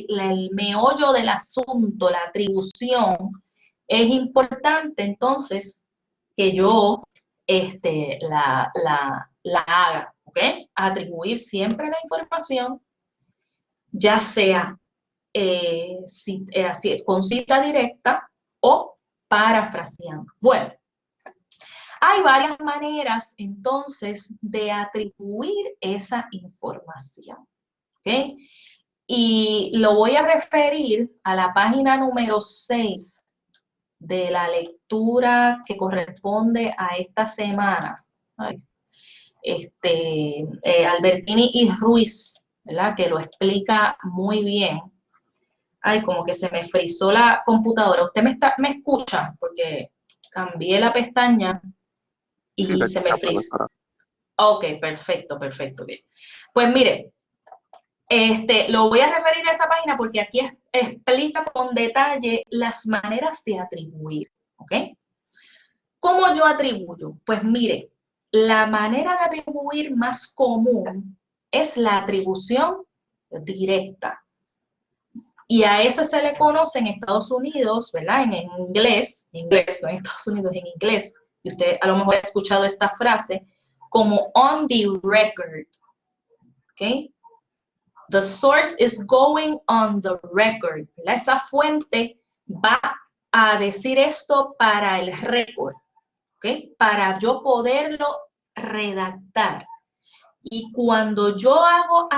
el meollo del asunto, la atribución. Es importante entonces que yo la haga, ¿ok? Atribuir siempre la información, ya sea con cita directa o parafraseando. Bueno, hay varias maneras entonces de atribuir esa información, ¿ok? Y lo voy a referir a la página número 6 de la lectura que corresponde a esta semana. Ay, Albertini y Ruiz, ¿verdad? Que lo explica muy bien. Ay, como que se me frizó la computadora. ¿Usted me escucha? Porque cambié la pestaña Sí, y te se me escucha, frizó. profesora. Ok, perfecto, perfecto, bien. Pues mire, lo voy a referir a esa página porque aquí explica con detalle las maneras de atribuir, ¿ok? ¿Cómo yo atribuyo? Pues mire, la manera de atribuir más común es la atribución directa. Y a eso se le conoce en Estados Unidos, ¿verdad? En inglés, no en Estados Unidos, en inglés, y usted a lo mejor ha escuchado esta frase, como on the record, ¿ok? The source is going on the record. ¿Verdad? Esa fuente va a decir esto para el récord, ¿ok? Para yo poderlo redactar. Y cuando yo hago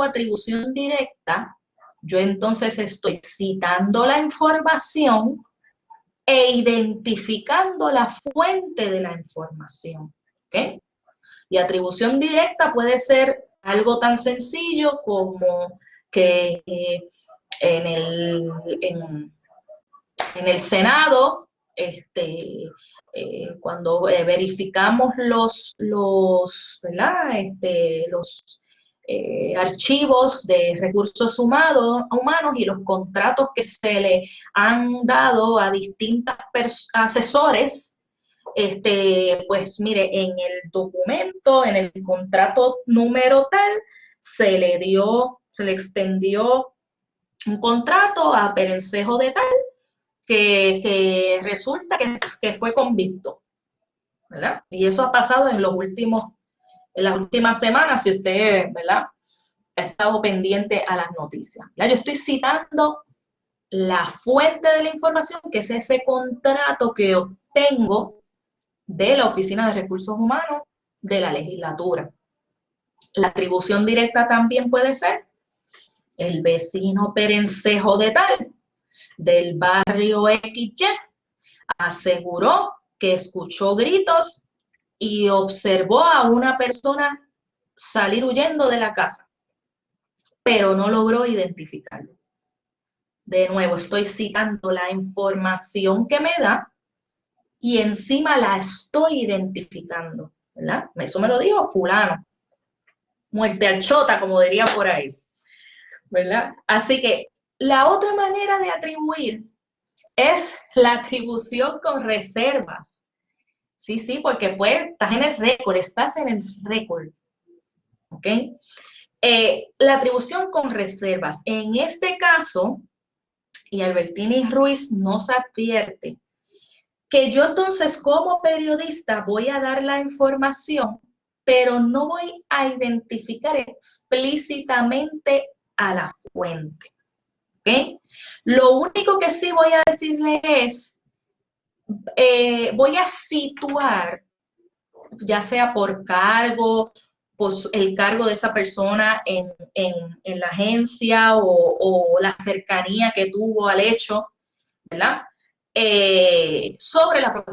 atribución directa, yo entonces estoy citando la información e identificando la fuente de la información, ¿ok? Y atribución directa puede ser algo tan sencillo como que en, el, en, en el Senado, cuando verificamos ¿verdad? Los archivos de recursos humanos y los contratos que se le han dado a distintos asesores, pues mire, en el documento, en el contrato número tal, se le extendió un contrato a Perencejo de tal, que resulta que fue convicto, ¿verdad? Y eso ha pasado en las últimas semanas, si usted, ¿verdad?, ha estado pendiente a las noticias. Ya yo estoy citando la fuente de la información, que es ese contrato que obtengo de la Oficina de Recursos Humanos de la legislatura. La atribución directa también puede ser el vecino Perencejo de tal, del barrio XY, aseguró que escuchó gritos y observó a una persona salir huyendo de la casa, pero no logró identificarlo. De nuevo, estoy citando la información que me da y encima la estoy identificando, ¿verdad? Eso me lo dijo fulano. Muerte al chota, como diría por ahí, ¿verdad? Así que la otra manera de atribuir es la atribución con reservas. Sí, sí, porque pues estás en el récord, ¿ok? La atribución con reservas. En este caso, y Albertini Ruiz nos advierte que yo entonces como periodista voy a dar la información, pero no voy a identificar explícitamente a la fuente. ¿Ok? Lo único que sí voy a decirle es, voy a situar, ya sea por cargo, por el cargo de esa persona en la agencia o la cercanía que tuvo al hecho, ¿verdad? Sobre la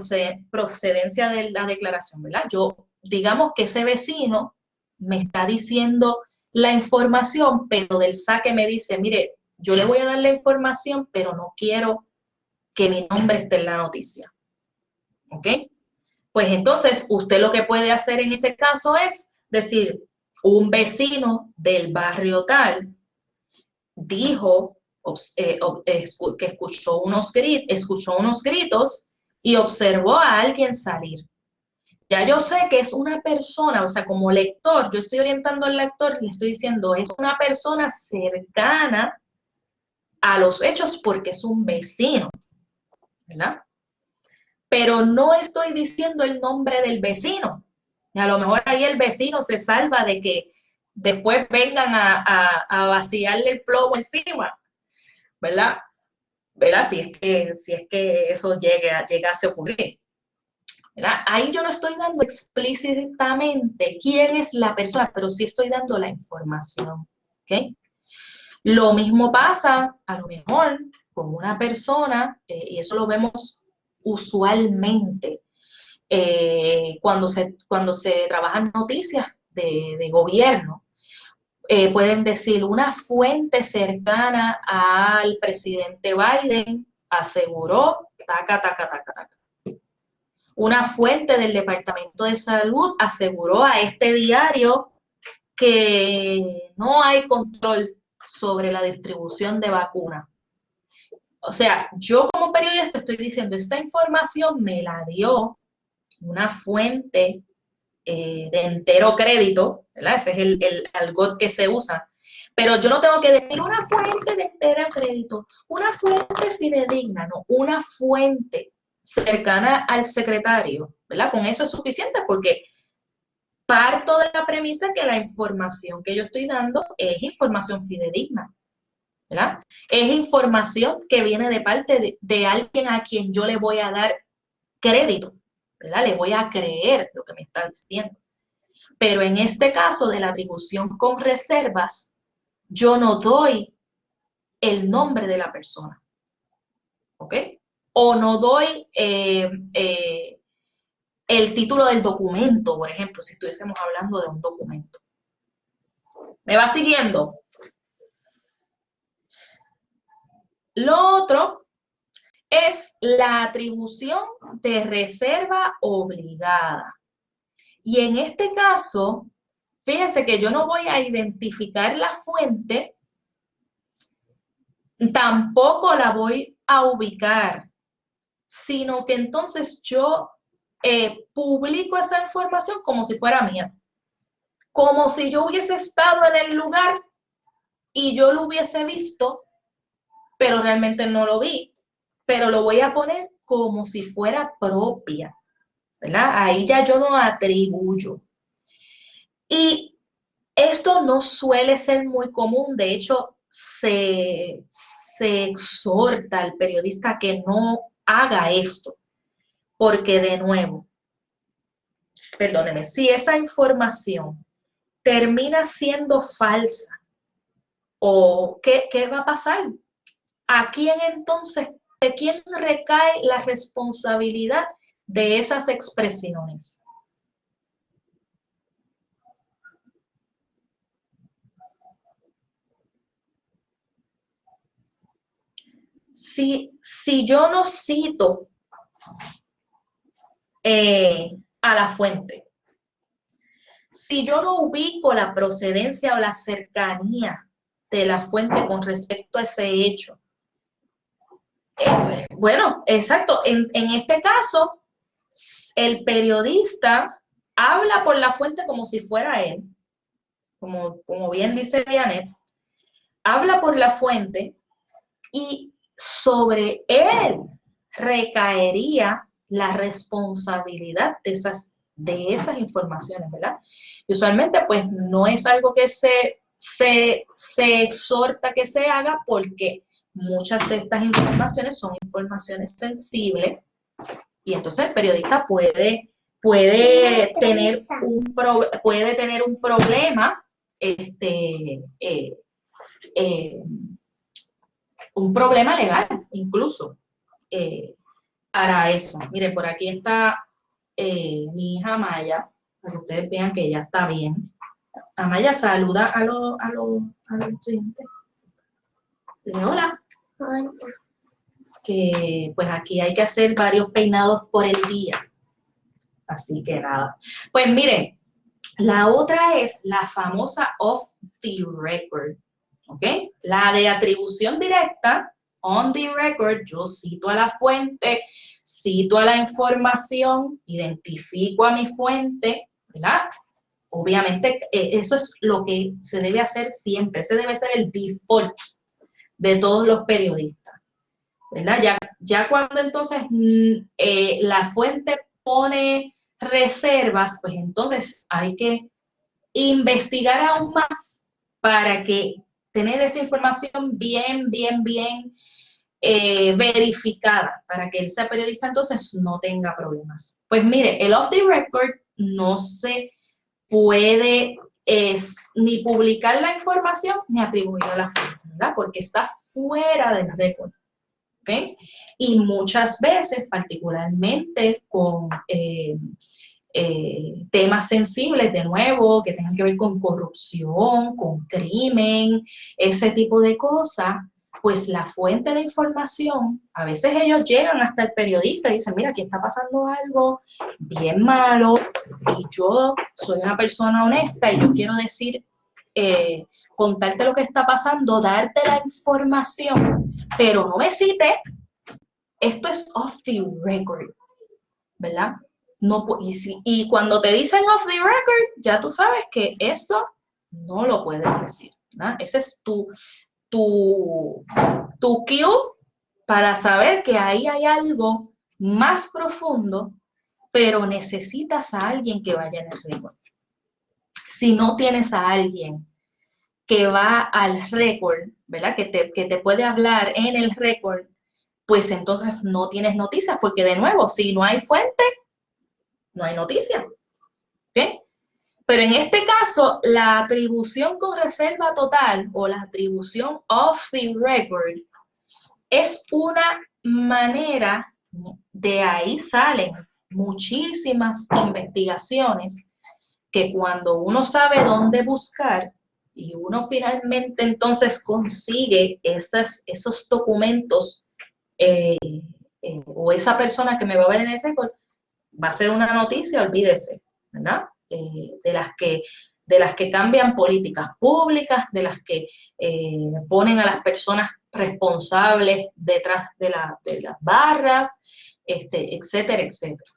procedencia de la declaración, ¿verdad? Yo, digamos que ese vecino me está diciendo la información, pero del saque me dice, mire, yo le voy a dar la información, pero no quiero que mi nombre esté en la noticia. ¿Ok? Pues entonces usted lo que puede hacer en ese caso es decir, un vecino del barrio tal dijo que escuchó unos gritos y observó a alguien salir. Ya yo sé que es una persona, o sea, como lector, yo estoy orientando al lector y le estoy diciendo, es una persona cercana a los hechos porque es un vecino, ¿verdad? Pero no estoy diciendo el nombre del vecino. Y a lo mejor ahí el vecino se salva de que después vengan a vaciarle el plomo encima, ¿verdad? ¿Verdad? Si es que eso llegase a ocurrir. ¿Verdad? Ahí yo no estoy dando explícitamente quién es la persona, pero sí estoy dando la información. ¿Ok? Lo mismo pasa, a lo mejor, con una persona, y eso lo vemos usualmente, cuando se trabajan noticias de gobierno, pueden decir una fuente cercana al presidente Biden aseguró, taca, taca, taca, taca. Una fuente del Departamento de Salud aseguró a este diario que no hay control sobre la distribución de vacunas. O sea, yo como periodista estoy diciendo, esta información me la dio una fuente de entero crédito, ¿verdad? Ese es el algot que se usa. Pero yo no tengo que decir una fuente de entero crédito, una fuente fidedigna, no, una fuente cercana al secretario, ¿verdad? Con eso es suficiente porque parto de la premisa que la información que yo estoy dando es información fidedigna, ¿verdad? Es información que viene de parte de alguien a quien yo le voy a dar crédito, ¿verdad? Le voy a creer lo que me está diciendo. Pero en este caso de la atribución con reservas, yo no doy el nombre de la persona, ¿ok? O no doy el título del documento, por ejemplo, si estuviésemos hablando de un documento. ¿Me va siguiendo? Lo otro es la atribución de reserva obligada. Y en este caso, fíjese que yo no voy a identificar la fuente, tampoco la voy a ubicar, sino que entonces yo publico esa información como si fuera mía, como si yo hubiese estado en el lugar y yo lo hubiese visto, pero realmente no lo vi, pero lo voy a poner como si fuera propia, ¿verdad? Ahí ya yo no atribuyo. Y esto no suele ser muy común, de hecho, se exhorta al periodista que no haga esto, porque de nuevo, perdóneme, si esa información termina siendo falsa, ¿o qué va a pasar? ¿A quién entonces, de quién recae la responsabilidad de esas expresiones? si yo no cito a la fuente, si yo no ubico la procedencia o la cercanía de la fuente con respecto a ese hecho, bueno, exacto, en este caso, el periodista habla por la fuente como si fuera él, como bien dice Janet, habla por la fuente y sobre él recaería la responsabilidad de esas informaciones, ¿verdad? Y usualmente, pues, no es algo que se exhorta que se haga porque muchas de estas informaciones son informaciones sensibles y entonces el periodista puede tener un problema, eh, un problema legal incluso para eso. Miren, por aquí está mi hija Maya, para que ustedes vean que ella está bien. Amaya, saluda a los estudiantes. Dile hola. Hola. Que pues aquí hay que hacer varios peinados por el día. Así que nada. Pues miren, la otra es la famosa off the record. ¿Ok? La de atribución directa, on the record, yo cito a la fuente, cito a la información, identifico a mi fuente, ¿verdad? Obviamente, eso es lo que se debe hacer siempre, ese debe ser el default de todos los periodistas, ¿verdad? Ya cuando entonces la fuente pone reservas, pues entonces hay que investigar aún más para que tener esa información bien verificada, para que ese periodista entonces no tenga problemas. Pues mire, el off the record no se puede ni publicar la información ni atribuirla a la fuente, ¿verdad? Porque está fuera del récord. ¿Okay? Y muchas veces, particularmente con temas sensibles, de nuevo, que tengan que ver con corrupción, con crimen, ese tipo de cosas, pues la fuente de información, a veces ellos llegan hasta el periodista y dicen, mira, aquí está pasando algo bien malo y yo soy una persona honesta y yo quiero decir, contarte lo que está pasando, darte la información, pero no me cites, esto es off the record, ¿verdad? No, y cuando te dicen off the record, ya tú sabes que eso no lo puedes decir, ¿verdad? Ese es tu cue para saber que ahí hay algo más profundo, pero necesitas a alguien que vaya en el récord. Si no tienes a alguien que va al récord, ¿verdad? Que te puede hablar en el récord, pues entonces no tienes noticias, porque de nuevo, si no hay fuente, no hay noticia. ¿Ok? Pero en este caso, la atribución con reserva total o la atribución off the record es una manera, de ahí salen muchísimas investigaciones que cuando uno sabe dónde buscar y uno finalmente entonces consigue esos documentos o esa persona que me va a ver en el récord, va a ser una noticia, olvídese, ¿verdad? De las que cambian políticas públicas, de las que ponen a las personas responsables detrás de las barras, etcétera, etcétera.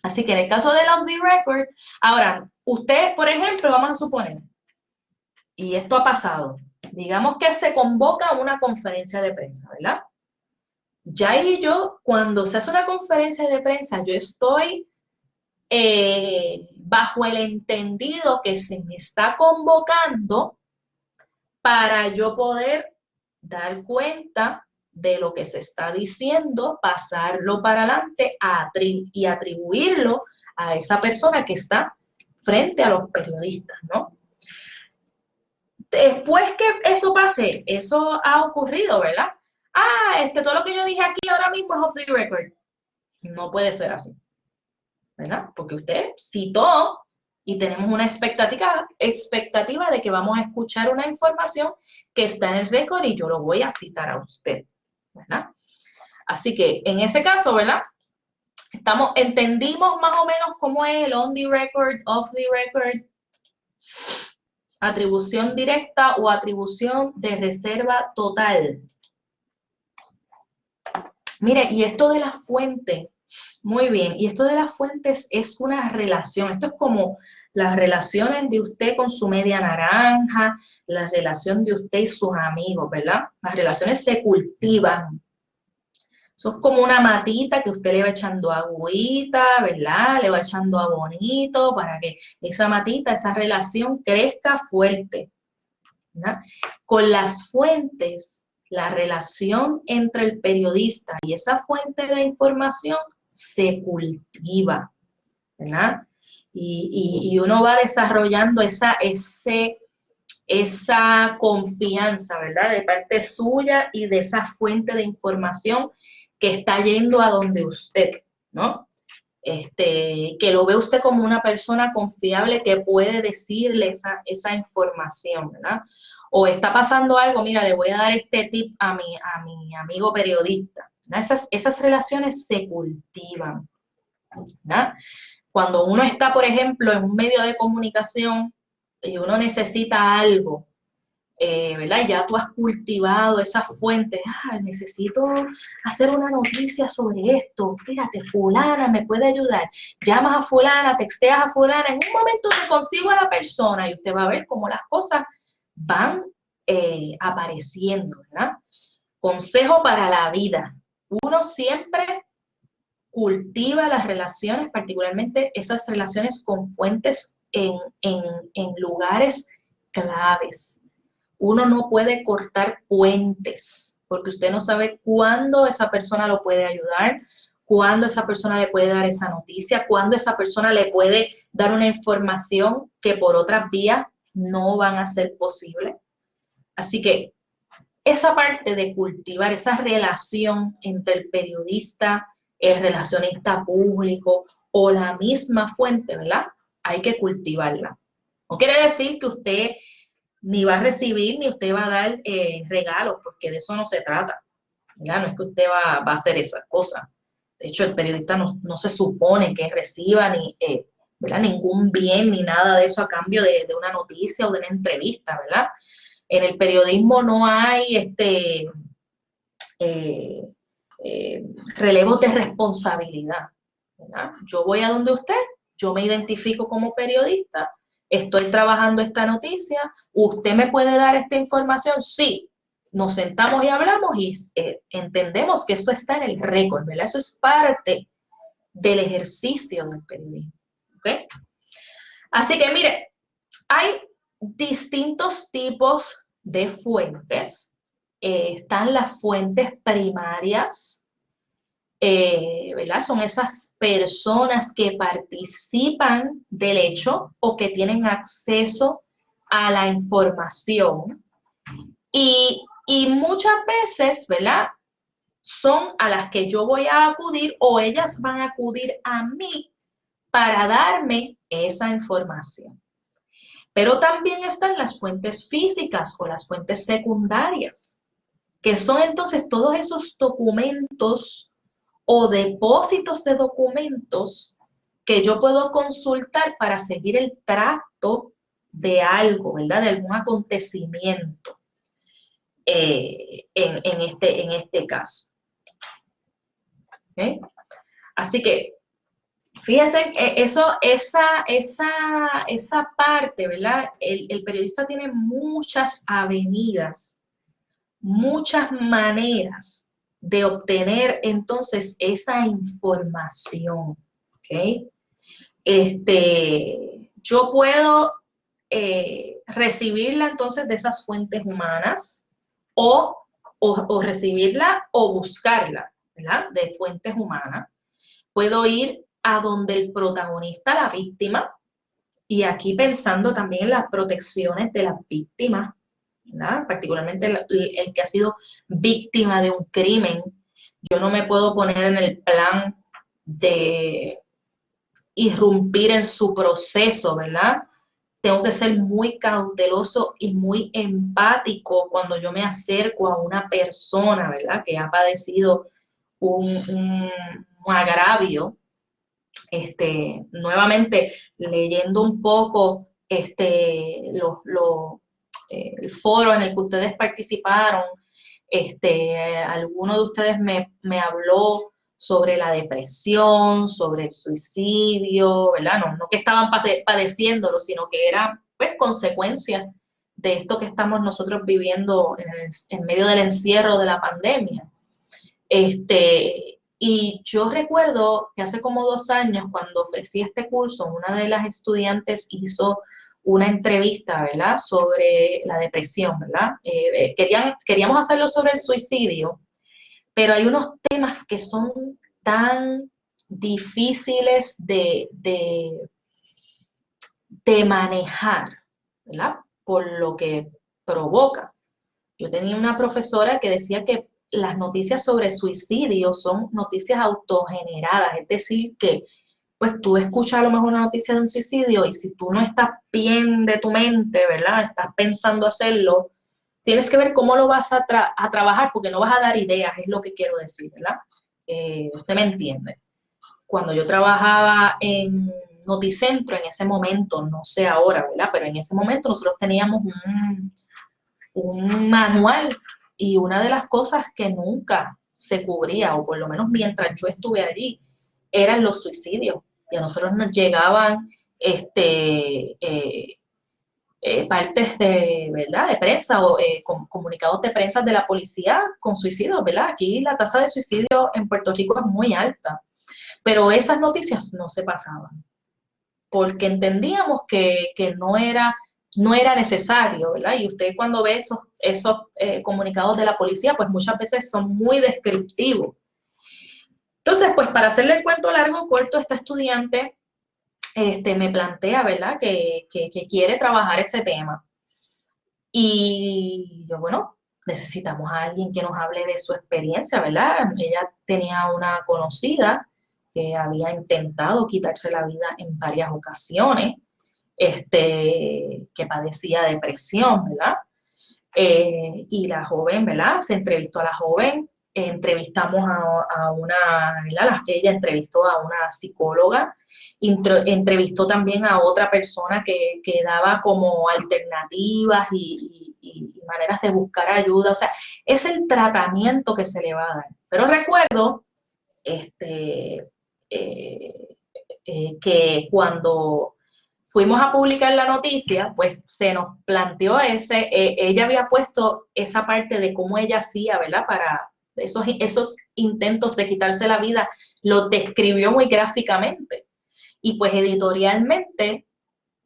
Así que en el caso del off the record, ahora, usted, por ejemplo, vamos a suponer, y esto ha pasado, digamos que se convoca una conferencia de prensa, ¿verdad? Ya y yo, cuando se hace una conferencia de prensa, yo estoy bajo el entendido que se me está convocando para yo poder dar cuenta de lo que se está diciendo, pasarlo para adelante y atribuirlo a esa persona que está frente a los periodistas, ¿no? Después que eso pase, eso ha ocurrido, ¿verdad? Todo lo que yo dije aquí ahora mismo es off the record. No puede ser así, ¿verdad? Porque usted citó y tenemos una expectativa de que vamos a escuchar una información que está en el récord y yo lo voy a citar a usted, ¿verdad? Así que en ese caso, ¿verdad? Entendimos más o menos cómo es el on the record, off the record, atribución directa o atribución de reserva total. Mire, y esto de las fuentes, muy bien, y esto de las fuentes es una relación, esto es como las relaciones de usted con su media naranja, la relación de usted y sus amigos, ¿verdad? Las relaciones se cultivan. Eso es como una matita que usted le va echando agüita, ¿verdad? Le va echando abonito para que esa matita, esa relación crezca fuerte, ¿verdad? Con las fuentes, la relación entre el periodista y esa fuente de información se cultiva, ¿verdad? Y uno va desarrollando esa confianza, ¿verdad? De parte suya y de esa fuente de información que está yendo a donde usted, ¿no? Que lo ve usted como una persona confiable que puede decirle esa información, ¿verdad? O está pasando algo, mira, le voy a dar este tip a mi amigo periodista, ¿verdad? Esas relaciones se cultivan, ¿verdad? Cuando uno está, por ejemplo, en un medio de comunicación y uno necesita algo, ¿verdad? Ya tú has cultivado esas fuentes. Necesito hacer una noticia sobre esto. Fíjate, fulana me puede ayudar. Llamas a fulana, texteas a fulana. En un momento te consigo a la persona y usted va a ver cómo las cosas van apareciendo, ¿verdad? Consejo para la vida. Uno siempre cultiva las relaciones, particularmente esas relaciones con fuentes en lugares claves. Uno no puede cortar puentes, porque usted no sabe cuándo esa persona lo puede ayudar, cuándo esa persona le puede dar esa noticia, cuándo esa persona le puede dar una información que por otras vías no van a ser posible. Así que esa parte de cultivar esa relación entre el periodista, el relacionista público o la misma fuente, ¿verdad? Hay que cultivarla. No quiere decir que usted ni va a recibir ni usted va a dar regalos, porque de eso no se trata, ¿verdad? No es que usted va a hacer esas cosas. De hecho, el periodista no se supone que reciba ¿verdad? Ningún bien ni nada de eso a cambio de una noticia o de una entrevista, ¿verdad? En el periodismo no hay eh, relevos de responsabilidad, ¿verdad? Yo voy a donde usted, yo me identifico como periodista, estoy trabajando esta noticia, ¿usted me puede dar esta información? Sí. Nos sentamos y hablamos y entendemos que esto está en el récord, ¿verdad? Eso es parte del ejercicio del periodismo, ¿ok? Así que mire, hay distintos tipos de fuentes. Están las fuentes primarias, ¿verdad? Son esas personas que participan del hecho o que tienen acceso a la información. Y muchas veces, ¿verdad? Son a las que yo voy a acudir o ellas van a acudir a mí para darme esa información. Pero también están las fuentes físicas o las fuentes secundarias, que son entonces todos esos documentos o depósitos de documentos que yo puedo consultar para seguir el tracto de algo, ¿verdad? De algún acontecimiento en este caso. ¿Okay? Así que fíjense, esa parte, ¿verdad? El periodista tiene muchas avenidas, muchas maneras de obtener entonces esa información, ¿ok? Yo puedo recibirla entonces de esas fuentes humanas o recibirla o buscarla, ¿verdad? De fuentes humanas. Puedo ir a donde el protagonista, la víctima, y aquí pensando también en las protecciones de las víctimas, ¿verdad? Particularmente el que ha sido víctima de un crimen. Yo no me puedo poner en el plan de irrumpir en su proceso, ¿verdad? tengo que ser muy cauteloso y muy empático cuando yo me acerco a una persona, ¿verdad? Que ha padecido un agravio. Nuevamente, leyendo un poco el foro en el que ustedes participaron, alguno de ustedes me habló sobre la depresión, sobre el suicidio, ¿verdad? No que estaban padeciéndolo, sino que era, pues, consecuencia de esto que estamos nosotros viviendo en medio del encierro de la pandemia. Y yo recuerdo que hace como 2 años, cuando ofrecí este curso, una de las estudiantes hizo una entrevista, ¿verdad?, sobre la depresión, ¿verdad? Queríamos hacerlo sobre el suicidio, pero hay unos temas que son tan difíciles de manejar, ¿verdad? Por lo que provoca. Yo tenía una profesora que decía que las noticias sobre suicidio son noticias autogeneradas, es decir, que pues tú escuchas a lo mejor una noticia de un suicidio y si tú no estás bien de tu mente, ¿verdad? Estás pensando hacerlo, tienes que ver cómo lo vas a trabajar porque no vas a dar ideas, es lo que quiero decir, ¿verdad? Usted me entiende. Cuando yo trabajaba en Noticentro, en ese momento, no sé ahora, ¿verdad? Pero en ese momento nosotros teníamos un manual y una de las cosas que nunca se cubría, o por lo menos mientras yo estuve allí, eran los suicidios. Y a nosotros nos llegaban partes de, ¿verdad?, de prensa o comunicados de prensa de la policía con suicidios, ¿verdad? Aquí la tasa de suicidio en Puerto Rico es muy alta, pero esas noticias no se pasaban porque entendíamos que no era necesario, ¿verdad? Y usted cuando ve esos comunicados de la policía, pues muchas veces son muy descriptivos. Entonces, pues para hacerle el cuento largo o corto, esta estudiante me plantea, ¿verdad?, que quiere trabajar ese tema. Y yo, bueno, necesitamos a alguien que nos hable de su experiencia, ¿verdad? Ella tenía una conocida que había intentado quitarse la vida en varias ocasiones, que padecía depresión, ¿verdad? Y la joven, ¿verdad? Se entrevistó a la joven, entrevistamos a una, ¿verdad? Ella entrevistó a una psicóloga, entrevistó también a otra persona que daba como alternativas y maneras de buscar ayuda, o sea, es el tratamiento que se le va a dar. Pero recuerdo que cuando fuimos a publicar la noticia, pues se nos planteó ella había puesto esa parte de cómo ella hacía, ¿verdad? Para esos intentos de quitarse la vida, lo describió muy gráficamente. Y pues editorialmente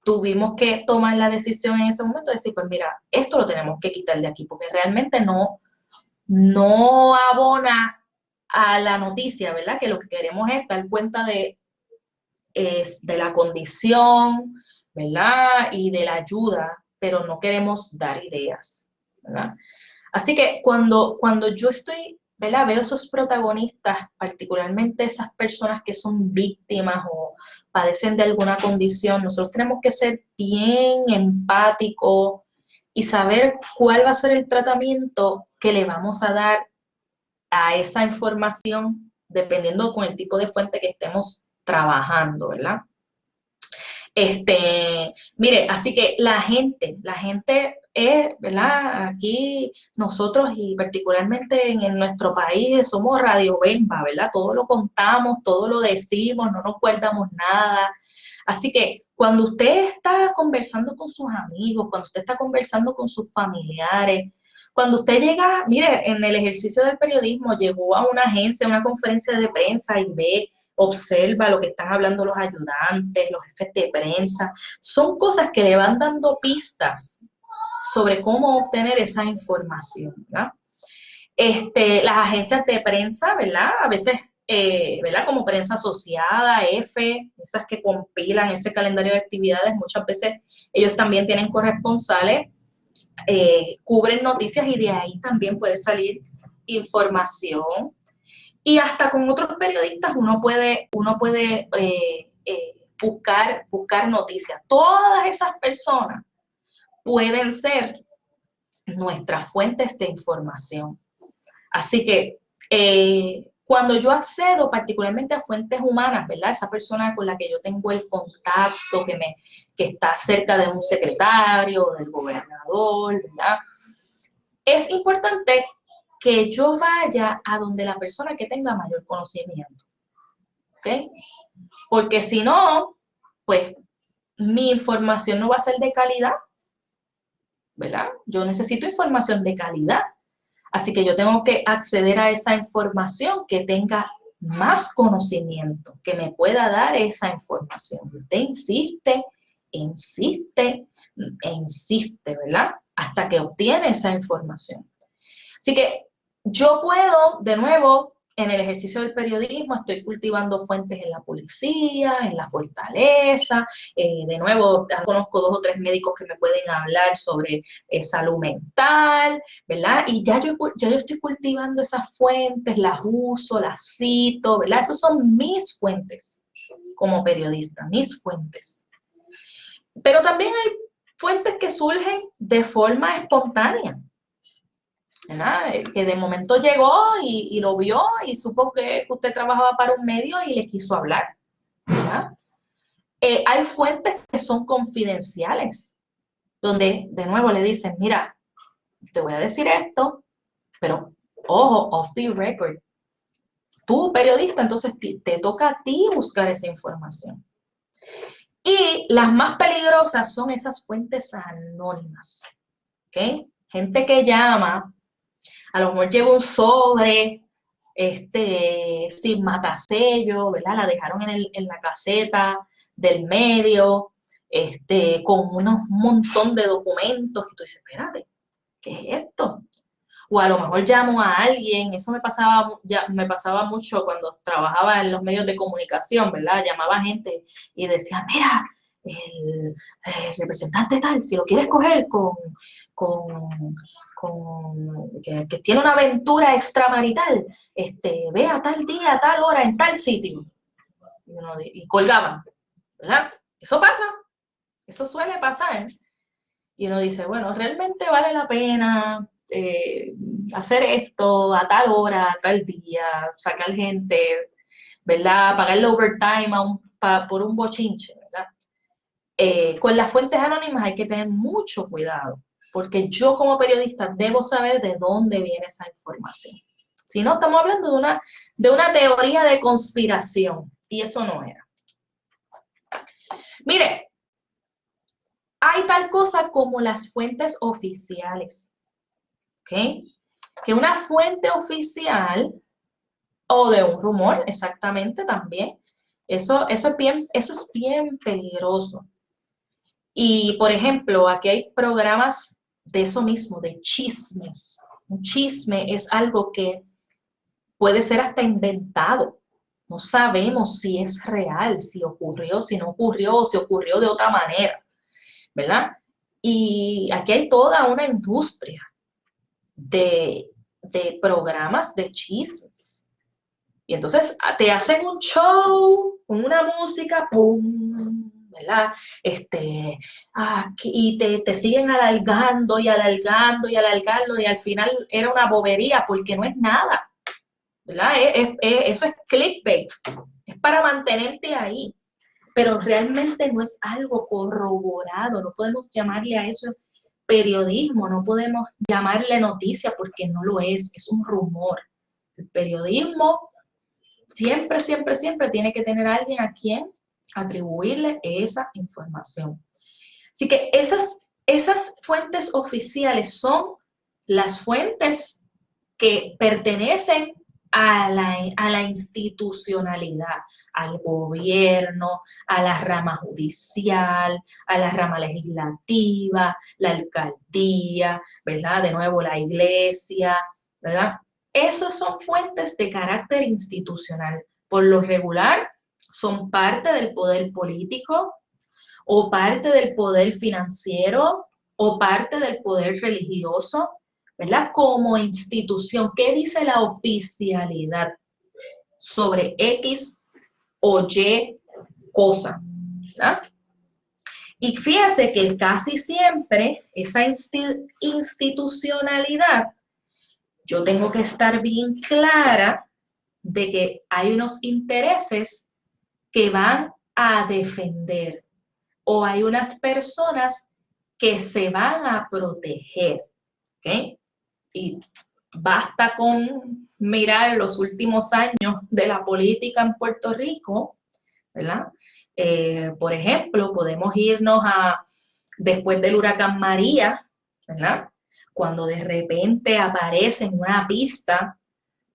tuvimos que tomar la decisión en ese momento de decir, pues mira, esto lo tenemos que quitar de aquí, porque realmente no abona a la noticia, ¿verdad? Que lo que queremos es dar cuenta de la condición, ¿verdad? Y de la ayuda, pero no queremos dar ideas, ¿verdad? Así que cuando yo estoy, ¿verdad?, veo esos protagonistas, particularmente esas personas que son víctimas o padecen de alguna condición, nosotros tenemos que ser bien empáticos y saber cuál va a ser el tratamiento que le vamos a dar a esa información dependiendo con el tipo de fuente que estemos trabajando, ¿verdad? Mire, así que la gente es, ¿verdad? Aquí nosotros y particularmente en nuestro país somos Radio Bemba, ¿verdad? Todo lo contamos, todo lo decimos, no nos guardamos nada. Así que cuando usted está conversando con sus amigos, cuando usted está conversando con sus familiares, cuando usted llega, mire, en el ejercicio del periodismo, llegó a una agencia, a una conferencia de prensa y observa lo que están hablando los ayudantes, los jefes de prensa, son cosas que le van dando pistas sobre cómo obtener esa información, ¿verdad? Las agencias de prensa, ¿verdad? A veces, ¿verdad? Como prensa asociada, EFE, esas que compilan ese calendario de actividades, muchas veces ellos también tienen corresponsales, cubren noticias y de ahí también puede salir información. Y hasta con otros periodistas uno puede buscar noticias. Todas esas personas pueden ser nuestras fuentes de información. Así que cuando yo accedo particularmente a fuentes humanas, ¿verdad? Esa persona con la que yo tengo el contacto, que está cerca de un secretario, del gobernador, ¿verdad? Es importante que yo vaya a donde la persona que tenga mayor conocimiento, ¿ok? Porque si no, pues mi información no va a ser de calidad, ¿verdad? Yo necesito información de calidad. Así que yo tengo que acceder a esa información que tenga más conocimiento, que me pueda dar esa información. Usted insiste, insiste e insiste, ¿verdad? Hasta que obtiene esa información. Así que yo puedo, de nuevo, en el ejercicio del periodismo, estoy cultivando fuentes en la policía, en la fortaleza, de nuevo, conozco 2 o 3 médicos que me pueden hablar sobre salud mental, ¿verdad? Y ya yo estoy cultivando esas fuentes, las uso, las cito, ¿verdad? Esas son mis fuentes como periodista, mis fuentes. Pero también hay fuentes que surgen de forma espontánea, ¿verdad? Que de momento llegó y lo vio y supo que usted trabajaba para un medio y le quiso hablar, ¿verdad? Hay fuentes que son confidenciales, donde de nuevo le dicen, mira, te voy a decir esto, pero ojo, off the record. Tú, periodista, entonces te toca a ti buscar esa información. Y las más peligrosas son esas fuentes anónimas, ¿ok? Gente que llama, a lo mejor lleva un sobre, sin matasello, ¿verdad? La dejaron en la caseta del medio, con un montón de documentos, y tú dices, espérate, ¿qué es esto? O a lo mejor llamo a alguien, eso me pasaba mucho cuando trabajaba en los medios de comunicación, ¿verdad? Llamaba a gente y decía, mira, el representante tal, si lo quieres coger que tiene una aventura extramarital, ve a tal día, a tal hora, en tal sitio. Y colgaban, ¿verdad? Eso pasa, eso suele pasar. Y uno dice, bueno, ¿realmente vale la pena hacer esto a tal hora, a tal día, sacar gente, ¿verdad? Pagarle overtime por un bochinche, ¿verdad? Con las fuentes anónimas hay que tener mucho cuidado, porque yo como periodista debo saber de dónde viene esa información. Si no, estamos hablando de una teoría de conspiración, y eso no era. Mire, hay tal cosa como las fuentes oficiales, ¿ok? Que una fuente oficial, o de un rumor, exactamente, también, eso es bien peligroso. Y, por ejemplo, aquí hay programas de eso mismo, de chismes. Un chisme es algo que puede ser hasta inventado. No sabemos si es real, si ocurrió, si no ocurrió, o si ocurrió de otra manera, ¿verdad? Y aquí hay toda una industria de programas de chismes. Y entonces te hacen un show con una música, ¡pum! ¿Verdad? Y te siguen alargando y alargando y alargando y al final era una bobería porque no es nada, ¿verdad? Eso es clickbait, es para mantenerte ahí, pero realmente no es algo corroborado, no podemos llamarle a eso periodismo, no podemos llamarle noticia porque no lo es un rumor. El periodismo siempre, siempre, siempre tiene que tener a alguien a quien atribuirle esa información. Así que esas fuentes oficiales son las fuentes que pertenecen a la institucionalidad, al gobierno, a la rama judicial, a la rama legislativa, la alcaldía, ¿verdad? De nuevo la iglesia, ¿verdad? Esas son fuentes de carácter institucional. Por lo regular, son parte del poder político o parte del poder financiero o parte del poder religioso, ¿verdad? Como institución, ¿qué dice la oficialidad sobre X o Y cosa? ¿verdad? Y fíjese que casi siempre esa institucionalidad, yo tengo que estar bien clara de que hay unos intereses que van a defender o hay unas personas que se van a proteger, ¿ok? Y basta con mirar los últimos años de la política en Puerto Rico, ¿verdad? Por ejemplo, podemos irnos a después del huracán María, ¿verdad? Cuando de repente aparece en una pista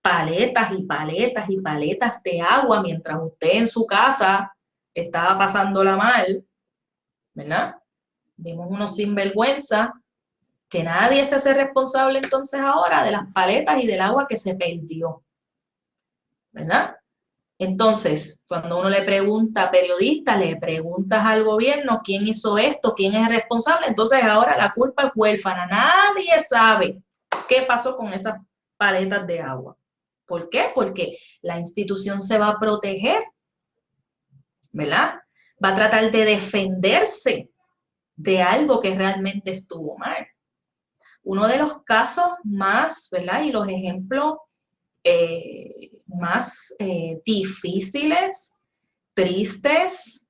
paletas y paletas y paletas de agua mientras usted en su casa estaba pasándola mal, ¿verdad? Vimos unos sinvergüenza que nadie se hace responsable entonces ahora de las paletas y del agua que se perdió, ¿verdad? Entonces, cuando uno le pregunta a periodistas, le preguntas al gobierno quién hizo esto, quién es el responsable, entonces ahora la culpa es huérfana. Nadie sabe qué pasó con esas paletas de agua. ¿Por qué? Porque la institución se va a proteger, ¿verdad? Va a tratar de defenderse de algo que realmente estuvo mal. Uno de los casos más, ¿verdad? Y los ejemplos más difíciles, tristes,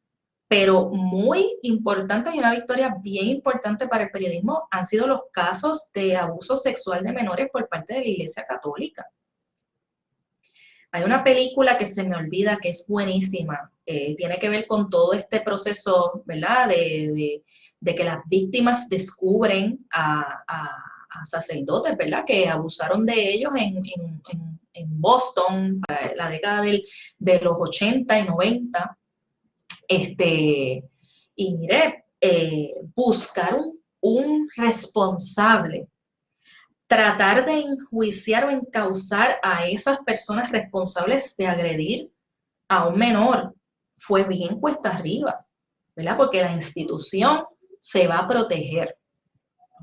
pero muy importantes y una victoria bien importante para el periodismo han sido los casos de abuso sexual de menores por parte de la Iglesia Católica. Hay una película que se me olvida que es buenísima, tiene que ver con todo este proceso, ¿verdad? De que las víctimas descubren a sacerdotes, ¿verdad? Que abusaron de ellos en Boston, para la década de los 80 y 90. Y mire, buscar un responsable, tratar de enjuiciar o encausar a esas personas responsables de agredir a un menor fue bien cuesta arriba, ¿verdad? Porque la institución se va a proteger,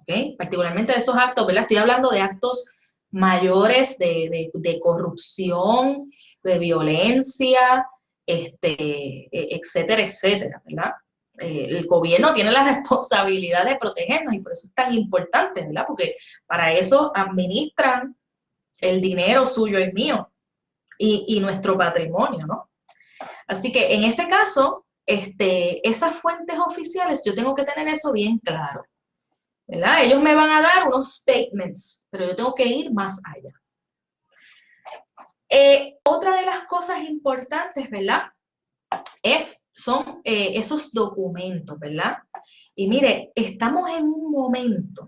¿ok? Particularmente de esos actos, ¿verdad? Estoy hablando de actos mayores de corrupción, de violencia, etcétera, etcétera, ¿verdad? El gobierno tiene la responsabilidad de protegernos y por eso es tan importante, ¿verdad? Porque para eso administran el dinero suyo y mío y nuestro patrimonio, ¿no? Así que en ese caso, esas fuentes oficiales, yo tengo que tener eso bien claro, ¿verdad? Ellos me van a dar unos statements, pero yo tengo que ir más allá. Otra de las cosas importantes, ¿verdad? Son esos documentos, ¿verdad? Y mire, estamos en un momento,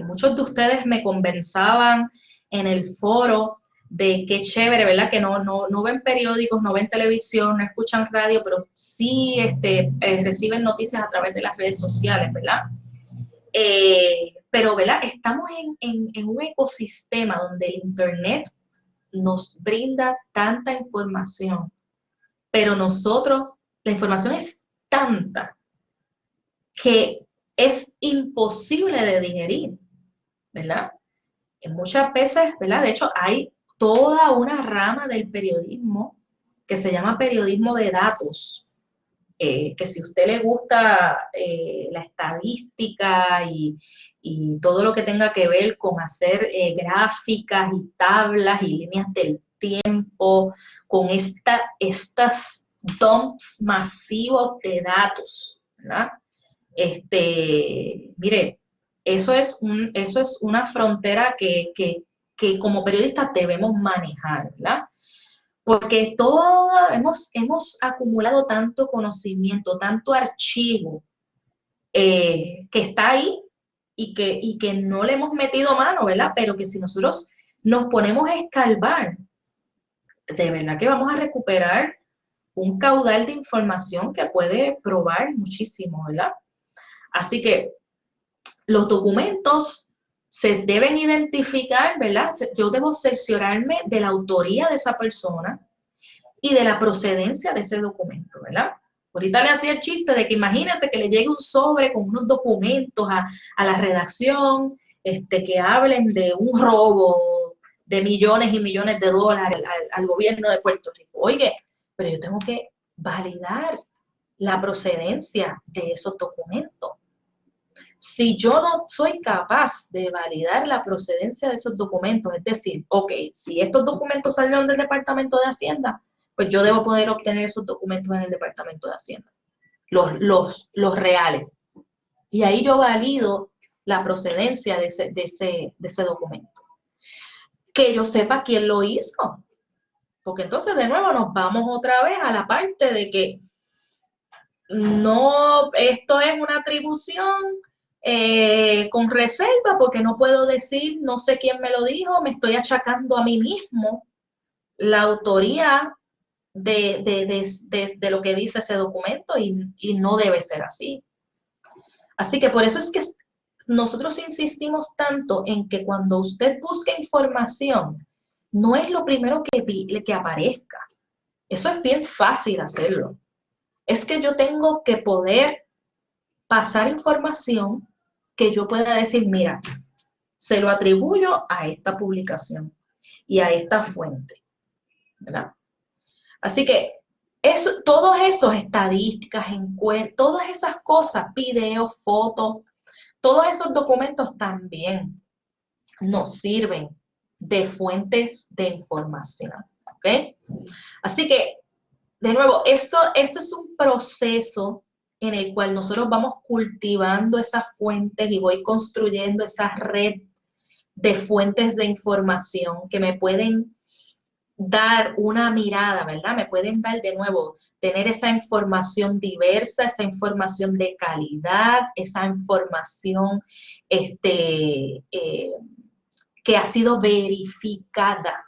muchos de ustedes me conversaban en el foro de qué chévere, ¿verdad? Que no ven periódicos, no ven televisión, no escuchan radio, pero sí reciben noticias a través de las redes sociales, ¿verdad? Pero, ¿verdad? Estamos en un ecosistema donde el Internet nos brinda tanta información, pero nosotros, la información es tanta que es imposible de digerir, ¿verdad? Muchas veces, ¿verdad? De hecho, hay toda una rama del periodismo que se llama periodismo de datos, que si a usted le gusta la estadística y todo lo que tenga que ver con hacer gráficas y tablas y líneas del tiempo, con estas dumps masivos de datos, ¿verdad? Mire, eso es una frontera que como periodistas debemos manejar, ¿verdad? Porque hemos acumulado tanto conocimiento, tanto archivo que está ahí y que no le hemos metido mano, ¿verdad? Pero que si nosotros nos ponemos a escarbar, de verdad que vamos a recuperar un caudal de información que puede probar muchísimo, ¿verdad? Así que los documentos se deben identificar, ¿verdad? Yo debo cerciorarme de la autoría de esa persona y de la procedencia de ese documento, ¿verdad? Ahorita le hacía el chiste de que imagínense que le llegue un sobre con unos documentos a la redacción, que hablen de un robo de millones y millones de dólares al gobierno de Puerto Rico. Oye, pero yo tengo que validar la procedencia de esos documentos. Si yo no soy capaz de validar la procedencia de esos documentos, es decir, ok, si estos documentos salieron del Departamento de Hacienda, pues yo debo poder obtener esos documentos en el Departamento de Hacienda, los reales. Y ahí yo valido la procedencia de ese documento. Que yo sepa quién lo hizo. Porque entonces de nuevo nos vamos otra vez a la parte de que no, esto es una atribución con reserva porque no puedo decir, no sé quién me lo dijo, me estoy achacando a mí mismo la autoría de lo que dice ese documento y no debe ser así. Así que por eso es que nosotros insistimos tanto en que cuando usted busque información, no es lo primero que aparezca. Eso es bien fácil hacerlo. Es que yo tengo que poder pasar información que yo pueda decir, mira, se lo atribuyo a esta publicación y a esta fuente, ¿verdad? Así que todas esas estadísticas, todas esas cosas, videos, fotos, todos esos documentos también nos sirven de fuentes de información, ¿ok? Así que, de nuevo, esto es un proceso en el cual nosotros vamos cultivando esas fuentes y voy construyendo esa red de fuentes de información que me pueden dar una mirada, ¿verdad? Me pueden dar de nuevo, tener esa información diversa, esa información de calidad, esa información que ha sido verificada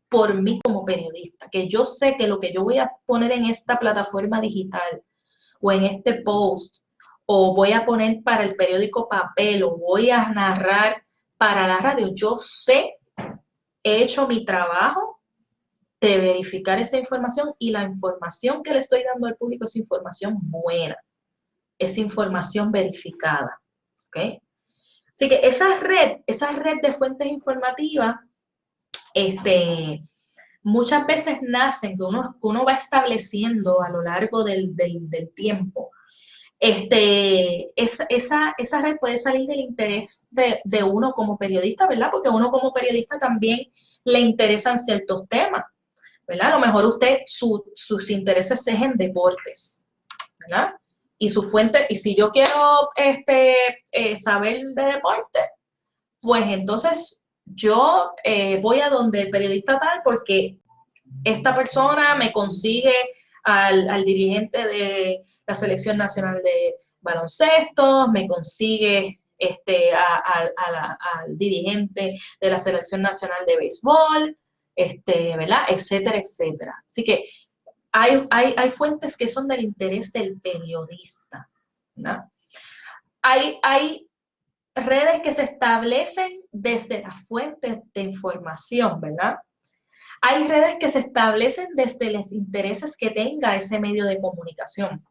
por mí como periodista, que yo sé que lo que yo voy a poner en esta plataforma digital o en este post, o voy a poner para el periódico papel, o voy a narrar para la radio, yo sé, he hecho mi trabajo de verificar esa información y la información que le estoy dando al público es información buena, es información verificada, ¿ok? Así que esa red de fuentes informativas, muchas veces nacen, que uno va estableciendo a lo largo del tiempo. Esa red puede salir del interés de uno como periodista, ¿verdad? Porque uno como periodista también le interesan ciertos temas, ¿verdad? A lo mejor usted, sus intereses es en deportes, ¿verdad? Y su fuente, y si yo quiero saber de deporte, pues entonces yo voy a donde el periodista tal porque esta persona me consigue al dirigente de la Selección Nacional de Baloncesto, me consigue al dirigente de la Selección Nacional de Béisbol, ¿verdad? Etcétera, etcétera. Así que hay fuentes que son del interés del periodista, ¿verdad? Hay redes que se establecen desde las fuentes de información, ¿verdad? Hay redes que se establecen desde los intereses que tenga ese medio de comunicación.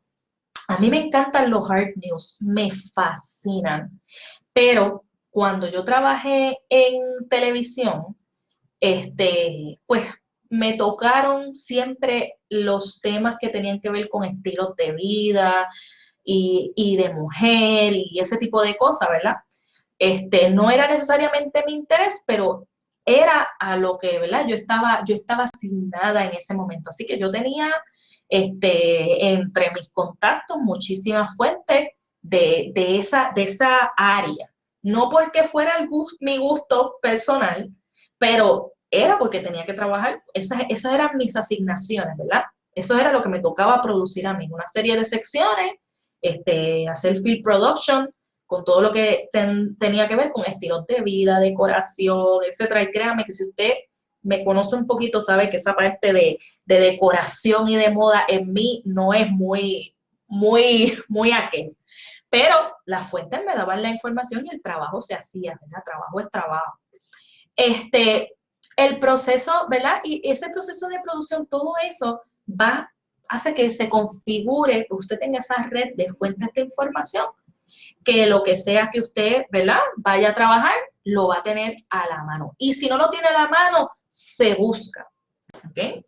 A mí me encantan los hard news, me fascinan, pero cuando yo trabajé en televisión, pues me tocaron siempre los temas que tenían que ver con estilos de vida y de mujer y ese tipo de cosas, ¿verdad? No era necesariamente mi interés, pero era a lo que, ¿verdad? Yo estaba asignada en ese momento. Así que yo tenía entre mis contactos muchísimas fuentes de esa área. No porque fuera mi gusto personal, pero era porque tenía que trabajar. Esas eran mis asignaciones, ¿verdad? Eso era lo que me tocaba producir a mí. Una serie de secciones, hacer field production, con todo lo que tenía que ver con estilos de vida, decoración, etcétera. Y créame que si usted me conoce un poquito, sabe que esa parte de decoración y de moda en mí no es muy aquel. Pero las fuentes me daban la información y el trabajo se hacía, ¿verdad? Trabajo es trabajo. El proceso, ¿verdad? Y ese proceso de producción, todo eso hace que se configure, que usted tenga esa red de fuentes de información, que lo que sea que usted, ¿verdad?, vaya a trabajar, lo va a tener a la mano. Y si no lo tiene a la mano, se busca, ¿ok?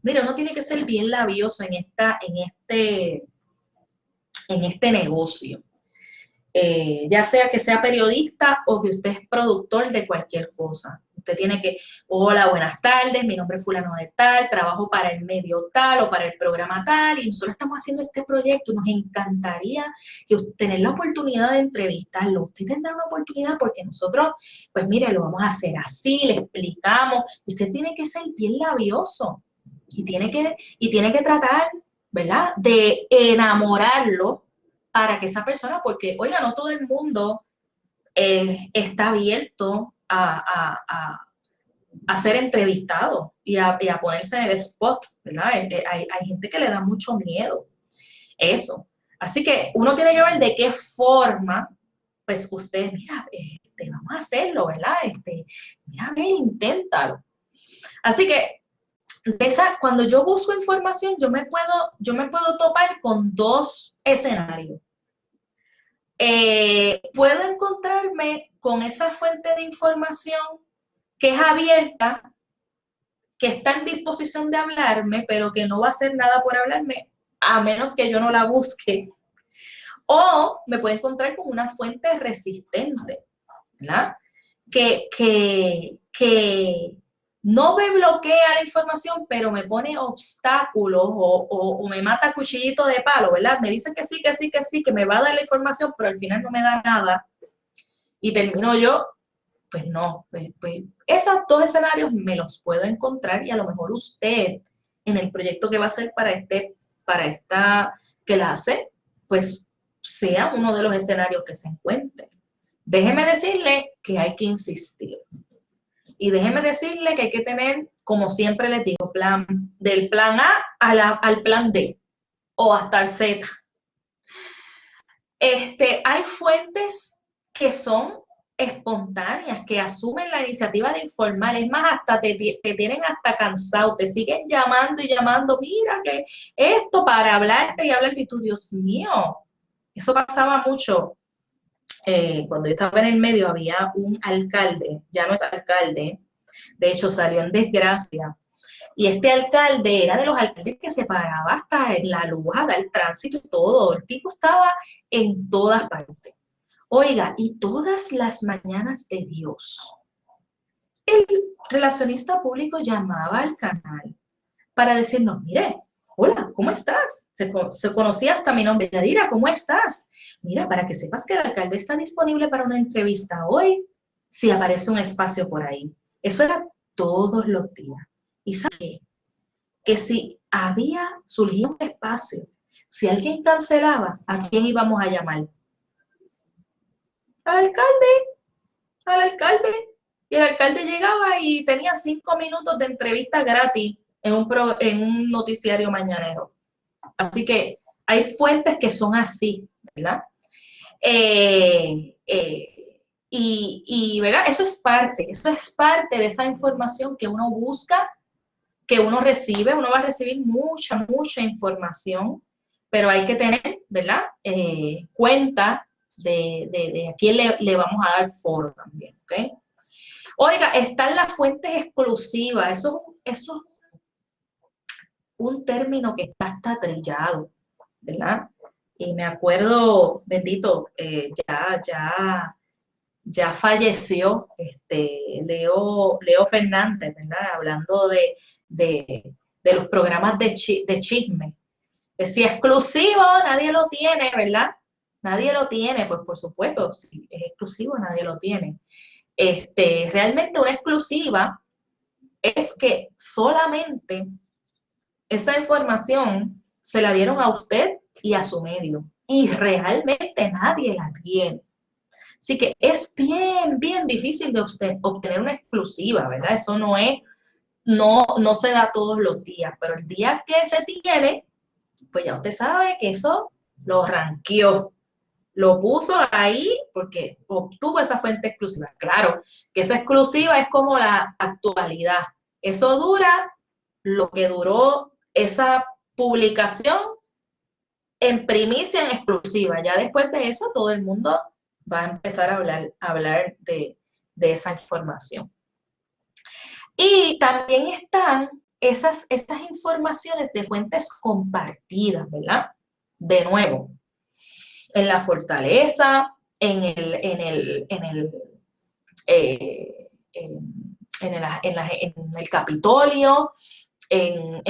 Mira, uno tiene que ser bien labioso en en este negocio. Ya sea que sea periodista o que usted es productor de cualquier cosa. Usted tiene que, hola, buenas tardes, mi nombre es fulano de tal, trabajo para el medio tal o para el programa tal, y nosotros estamos haciendo este proyecto, nos encantaría que tener la oportunidad de entrevistarlo. Usted tendrá una oportunidad porque nosotros, pues mire, lo vamos a hacer así, le explicamos. Usted tiene que ser bien labioso y tiene que tratar, ¿verdad?, de enamorarlo para que esa persona, porque, oiga, no todo el mundo está abierto a ser entrevistado y a ponerse en el spot, ¿verdad? Hay gente que le da mucho miedo eso. Así que uno tiene que ver de qué forma, pues usted, mira, vamos a hacerlo, ¿verdad? Mira, ve, inténtalo. Así que cuando yo busco información, yo me puedo topar con dos escenarios. Puedo encontrarme con esa fuente de información que es abierta, que está en disposición de hablarme, pero que no va a hacer nada por hablarme a menos que yo no la busque. O me puedo encontrar con una fuente resistente, ¿verdad? Que no me bloquea la información, pero me pone obstáculos o me mata a cuchillito de palo, ¿verdad? Me dice que sí, que sí, que sí, que me va a dar la información, pero al final no me da nada. Y termino yo, pues no, pues esos dos escenarios me los puedo encontrar y a lo mejor usted en el proyecto que va a hacer para esta que la hace, pues sea uno de los escenarios que se encuentre. Déjeme decirle que hay que insistir. Y déjeme decirle que hay que tener, como siempre les digo, del plan A al plan D o hasta el Z. Hay fuentes que son espontáneas, que asumen la iniciativa de informar, es más, hasta te tienen hasta cansado, te siguen llamando y llamando, mira que esto para hablarte y hablarte, y tú, Dios mío, eso pasaba mucho. Cuando yo estaba en el medio había un alcalde, ya no es alcalde, de hecho salió en desgracia, y este alcalde era de los alcaldes que se paraba hasta en la luz, el tránsito y todo, el tipo estaba en todas partes. Oiga, y todas las mañanas de Dios, el relacionista público llamaba al canal para decirnos, mire, hola, ¿cómo estás? Se conocía hasta mi nombre, Yadira, ¿cómo estás? Mira, para que sepas que el alcalde está disponible para una entrevista hoy, si aparece un espacio por ahí. Eso era todos los días. ¿Y sabe que si surgía un espacio, si alguien cancelaba, ¿a quién íbamos a llamar? Al alcalde, al alcalde. Y el alcalde llegaba y tenía 5 minutos de entrevista gratis en un noticiario mañanero. Así que hay fuentes que son así, ¿verdad? ¿Verdad? Eso es parte de esa información que uno busca, que uno recibe. Uno va a recibir mucha información, pero hay que tener, ¿verdad? Cuenta de a quién le vamos a dar foro también, ¿ok? Oiga, están las fuentes exclusivas, eso es un término que está hasta trillado, ¿verdad? Y me acuerdo, bendito, ya falleció Leo Fernández, ¿verdad? Hablando de los programas de chisme. Decía exclusivo, nadie lo tiene, ¿verdad? Nadie lo tiene, pues por supuesto, si es exclusivo, nadie lo tiene. Realmente una exclusiva es que solamente esa información se la dieron a usted y a su medio y realmente nadie la tiene. Así que es bien difícil de obtener una exclusiva, ¿verdad? Eso no se da todos los días, pero el día que se tiene, pues ya usted sabe que eso lo ranqueó, lo puso ahí porque obtuvo esa fuente exclusiva. Claro, que esa exclusiva es como la actualidad. Eso dura lo que duró esa publicación en primicia, en exclusiva. Ya después de eso, todo el mundo va a empezar a hablar de esa información. Y también están estas informaciones de fuentes compartidas, ¿verdad? De nuevo, en la fortaleza, en el Capitolio, en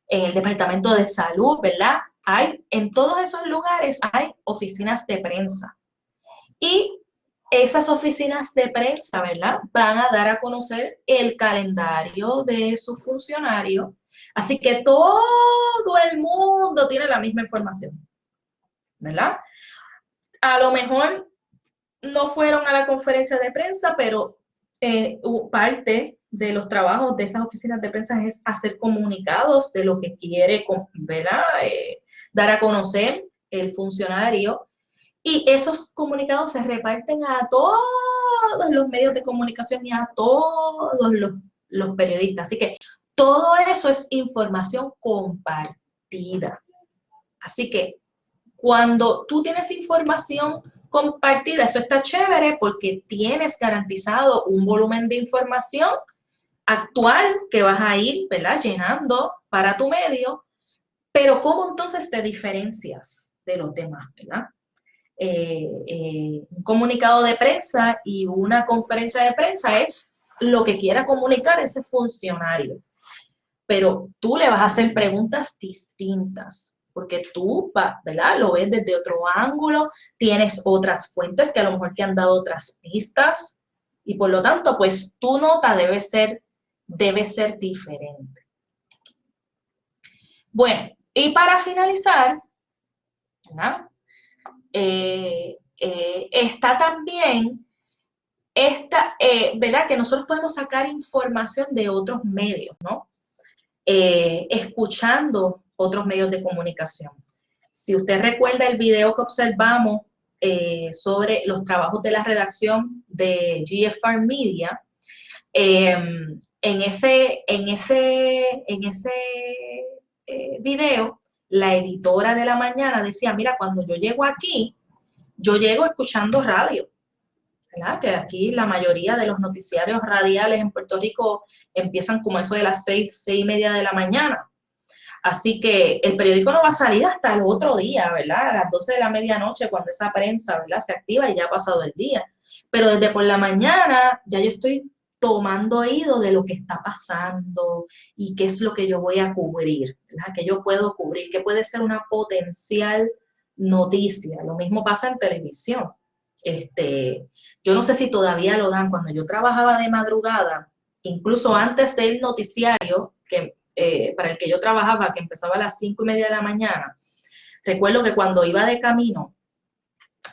el Departamento de Salud, ¿verdad? En todos esos lugares hay oficinas de prensa. Y esas oficinas de prensa, ¿verdad? Van a dar a conocer el calendario de su funcionario. Así que todo el mundo tiene la misma información, ¿verdad? A lo mejor no fueron a la conferencia de prensa, pero parte de los trabajos de esas oficinas de prensa es hacer comunicados de lo que quiere, ¿verdad? Dar a conocer el funcionario. Y esos comunicados se reparten a todos los medios de comunicación y a todos los periodistas. Así que todo eso es información compartida. Así que cuando tú tienes información compartida, eso está chévere porque tienes garantizado un volumen de información actual que vas a ir, ¿verdad?, llenando para tu medio, pero ¿cómo entonces te diferencias de los demás, ¿verdad? Un comunicado de prensa y una conferencia de prensa es lo que quiera comunicar ese funcionario, pero tú le vas a hacer preguntas distintas, porque tú, ¿verdad?, lo ves desde otro ángulo, tienes otras fuentes que a lo mejor te han dado otras pistas, y por lo tanto, pues tu nota debe ser diferente. Bueno, y para finalizar, ¿verdad?, está también ¿verdad?, que nosotros podemos sacar información de otros medios, ¿no? Escuchando otros medios de comunicación. Si usted recuerda el video que observamos sobre los trabajos de la redacción de GFR Media, en ese video, la editora de la mañana decía, mira, cuando yo llego aquí, yo llego escuchando radio, ¿verdad? Que aquí la mayoría de los noticiarios radiales en Puerto Rico empiezan como eso de las 6:30 de la mañana. Así que el periódico no va a salir hasta el otro día, ¿verdad? A las 12 de la medianoche, cuando esa prensa, ¿verdad?, se activa y ya ha pasado el día. Pero desde por la mañana ya yo estoy tomando oído de lo que está pasando y qué es lo que yo voy a cubrir, ¿verdad?, que yo puedo cubrir, que puede ser una potencial noticia. Lo mismo pasa en televisión. Yo no sé si todavía lo dan. Cuando yo trabajaba de madrugada, incluso antes del noticiario, para el que yo trabajaba, que empezaba a las 5:30 de la mañana, recuerdo que cuando iba de camino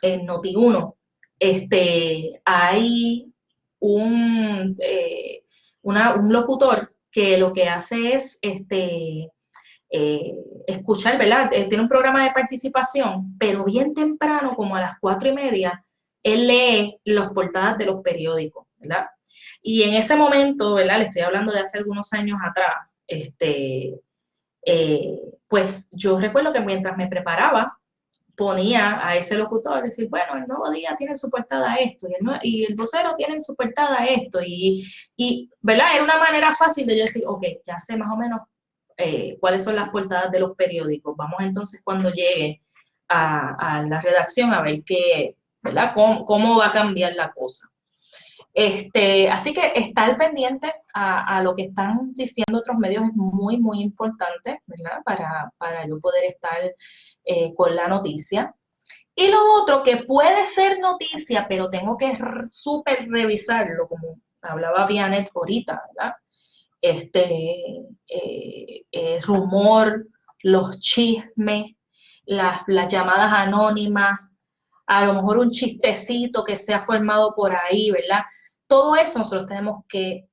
en Noti1, hay un locutor que lo que hace es escuchar, ¿verdad? Tiene un programa de participación, pero bien temprano, como a las 4:30, él lee las portadas de los periódicos, ¿verdad? Y en ese momento, ¿verdad?, le estoy hablando de hace algunos años atrás, pues yo recuerdo que mientras me preparaba, ponía a ese locutor decir, bueno, el Nuevo Día tiene su portada esto, y el Vocero tiene su portada esto, y ¿verdad? Era una manera fácil de yo decir, ok, ya sé más o menos cuáles son las portadas de los periódicos. Vamos entonces cuando llegue a la redacción a ver qué, ¿verdad?, cómo va a cambiar la cosa. Así que estar pendiente a lo que están diciendo otros medios es muy, muy importante, ¿verdad?, para yo poder estar con la noticia. Y lo otro que puede ser noticia, pero tengo que súper revisarlo, como hablaba Vianet ahorita, ¿verdad? Rumor, los chismes, las llamadas anónimas, a lo mejor un chistecito que se ha formado por ahí, ¿verdad? Todo eso nosotros tenemos que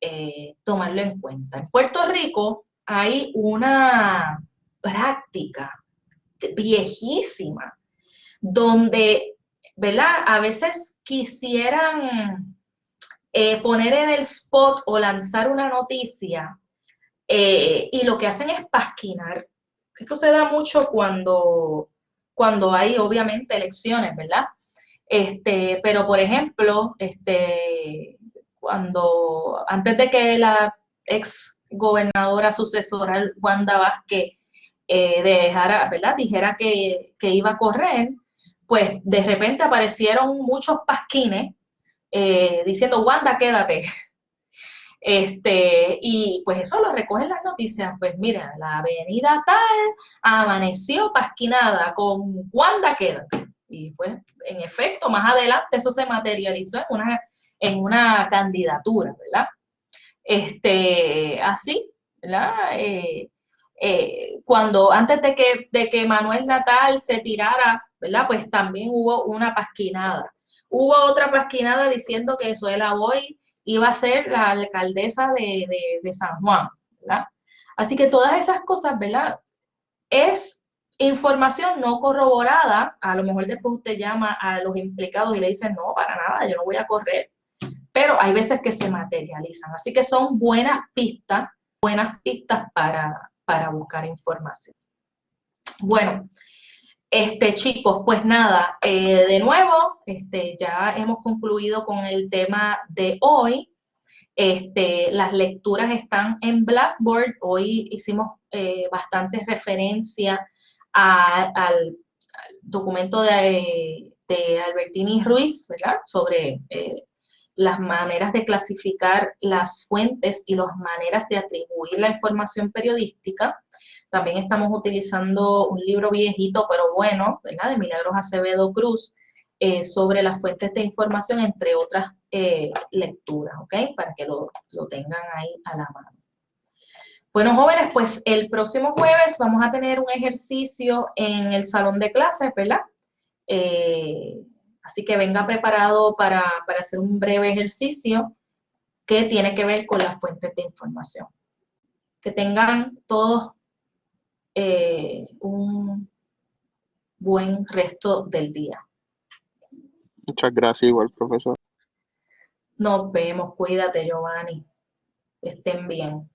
tomarlo en cuenta. En Puerto Rico hay una práctica viejísima donde, ¿verdad?, a veces quisieran poner en el spot o lanzar una noticia y lo que hacen es pasquinar. Esto se da mucho cuando hay, obviamente, elecciones, ¿verdad? Pero, por ejemplo, antes de que la ex gobernadora sucesora, Wanda Vázquez, ¿verdad?, dijera que iba a correr, pues de repente aparecieron muchos pasquines diciendo, Wanda, quédate. Y pues eso lo recogen las noticias. Pues mira, la avenida tal amaneció pasquinada con Wanda, quédate. Y pues, en efecto, más adelante eso se materializó en una candidatura, ¿verdad? Así, ¿verdad? Cuando antes de que Manuel Natal se tirara, ¿verdad? Pues también hubo una pasquinada. Hubo otra pasquinada diciendo que Zoela Boy iba a ser la alcaldesa de San Juan, ¿verdad? Así que todas esas cosas, ¿verdad? Es información no corroborada. A lo mejor después usted llama a los implicados y le dice, no, para nada, yo no voy a correr, pero hay veces que se materializan. Así que son buenas pistas para buscar información. Bueno, chicos, pues nada, de nuevo, ya hemos concluido con el tema de hoy. Las lecturas están en Blackboard. Hoy hicimos bastante referencia al documento de Albertini Ruiz, ¿verdad? Sobre las maneras de clasificar las fuentes y las maneras de atribuir la información periodística. También estamos utilizando un libro viejito, pero bueno, ¿verdad? De Milagros Acevedo Cruz, sobre las fuentes de información, entre otras lecturas, ¿ok? Para que lo tengan ahí a la mano. Bueno, jóvenes, pues el próximo jueves vamos a tener un ejercicio en el salón de clases, ¿verdad? Así que venga preparado para hacer un breve ejercicio que tiene que ver con las fuentes de información. Que tengan todos un buen resto del día. Muchas gracias, igual, profesor. Nos vemos, cuídate, Giovanni. Estén bien.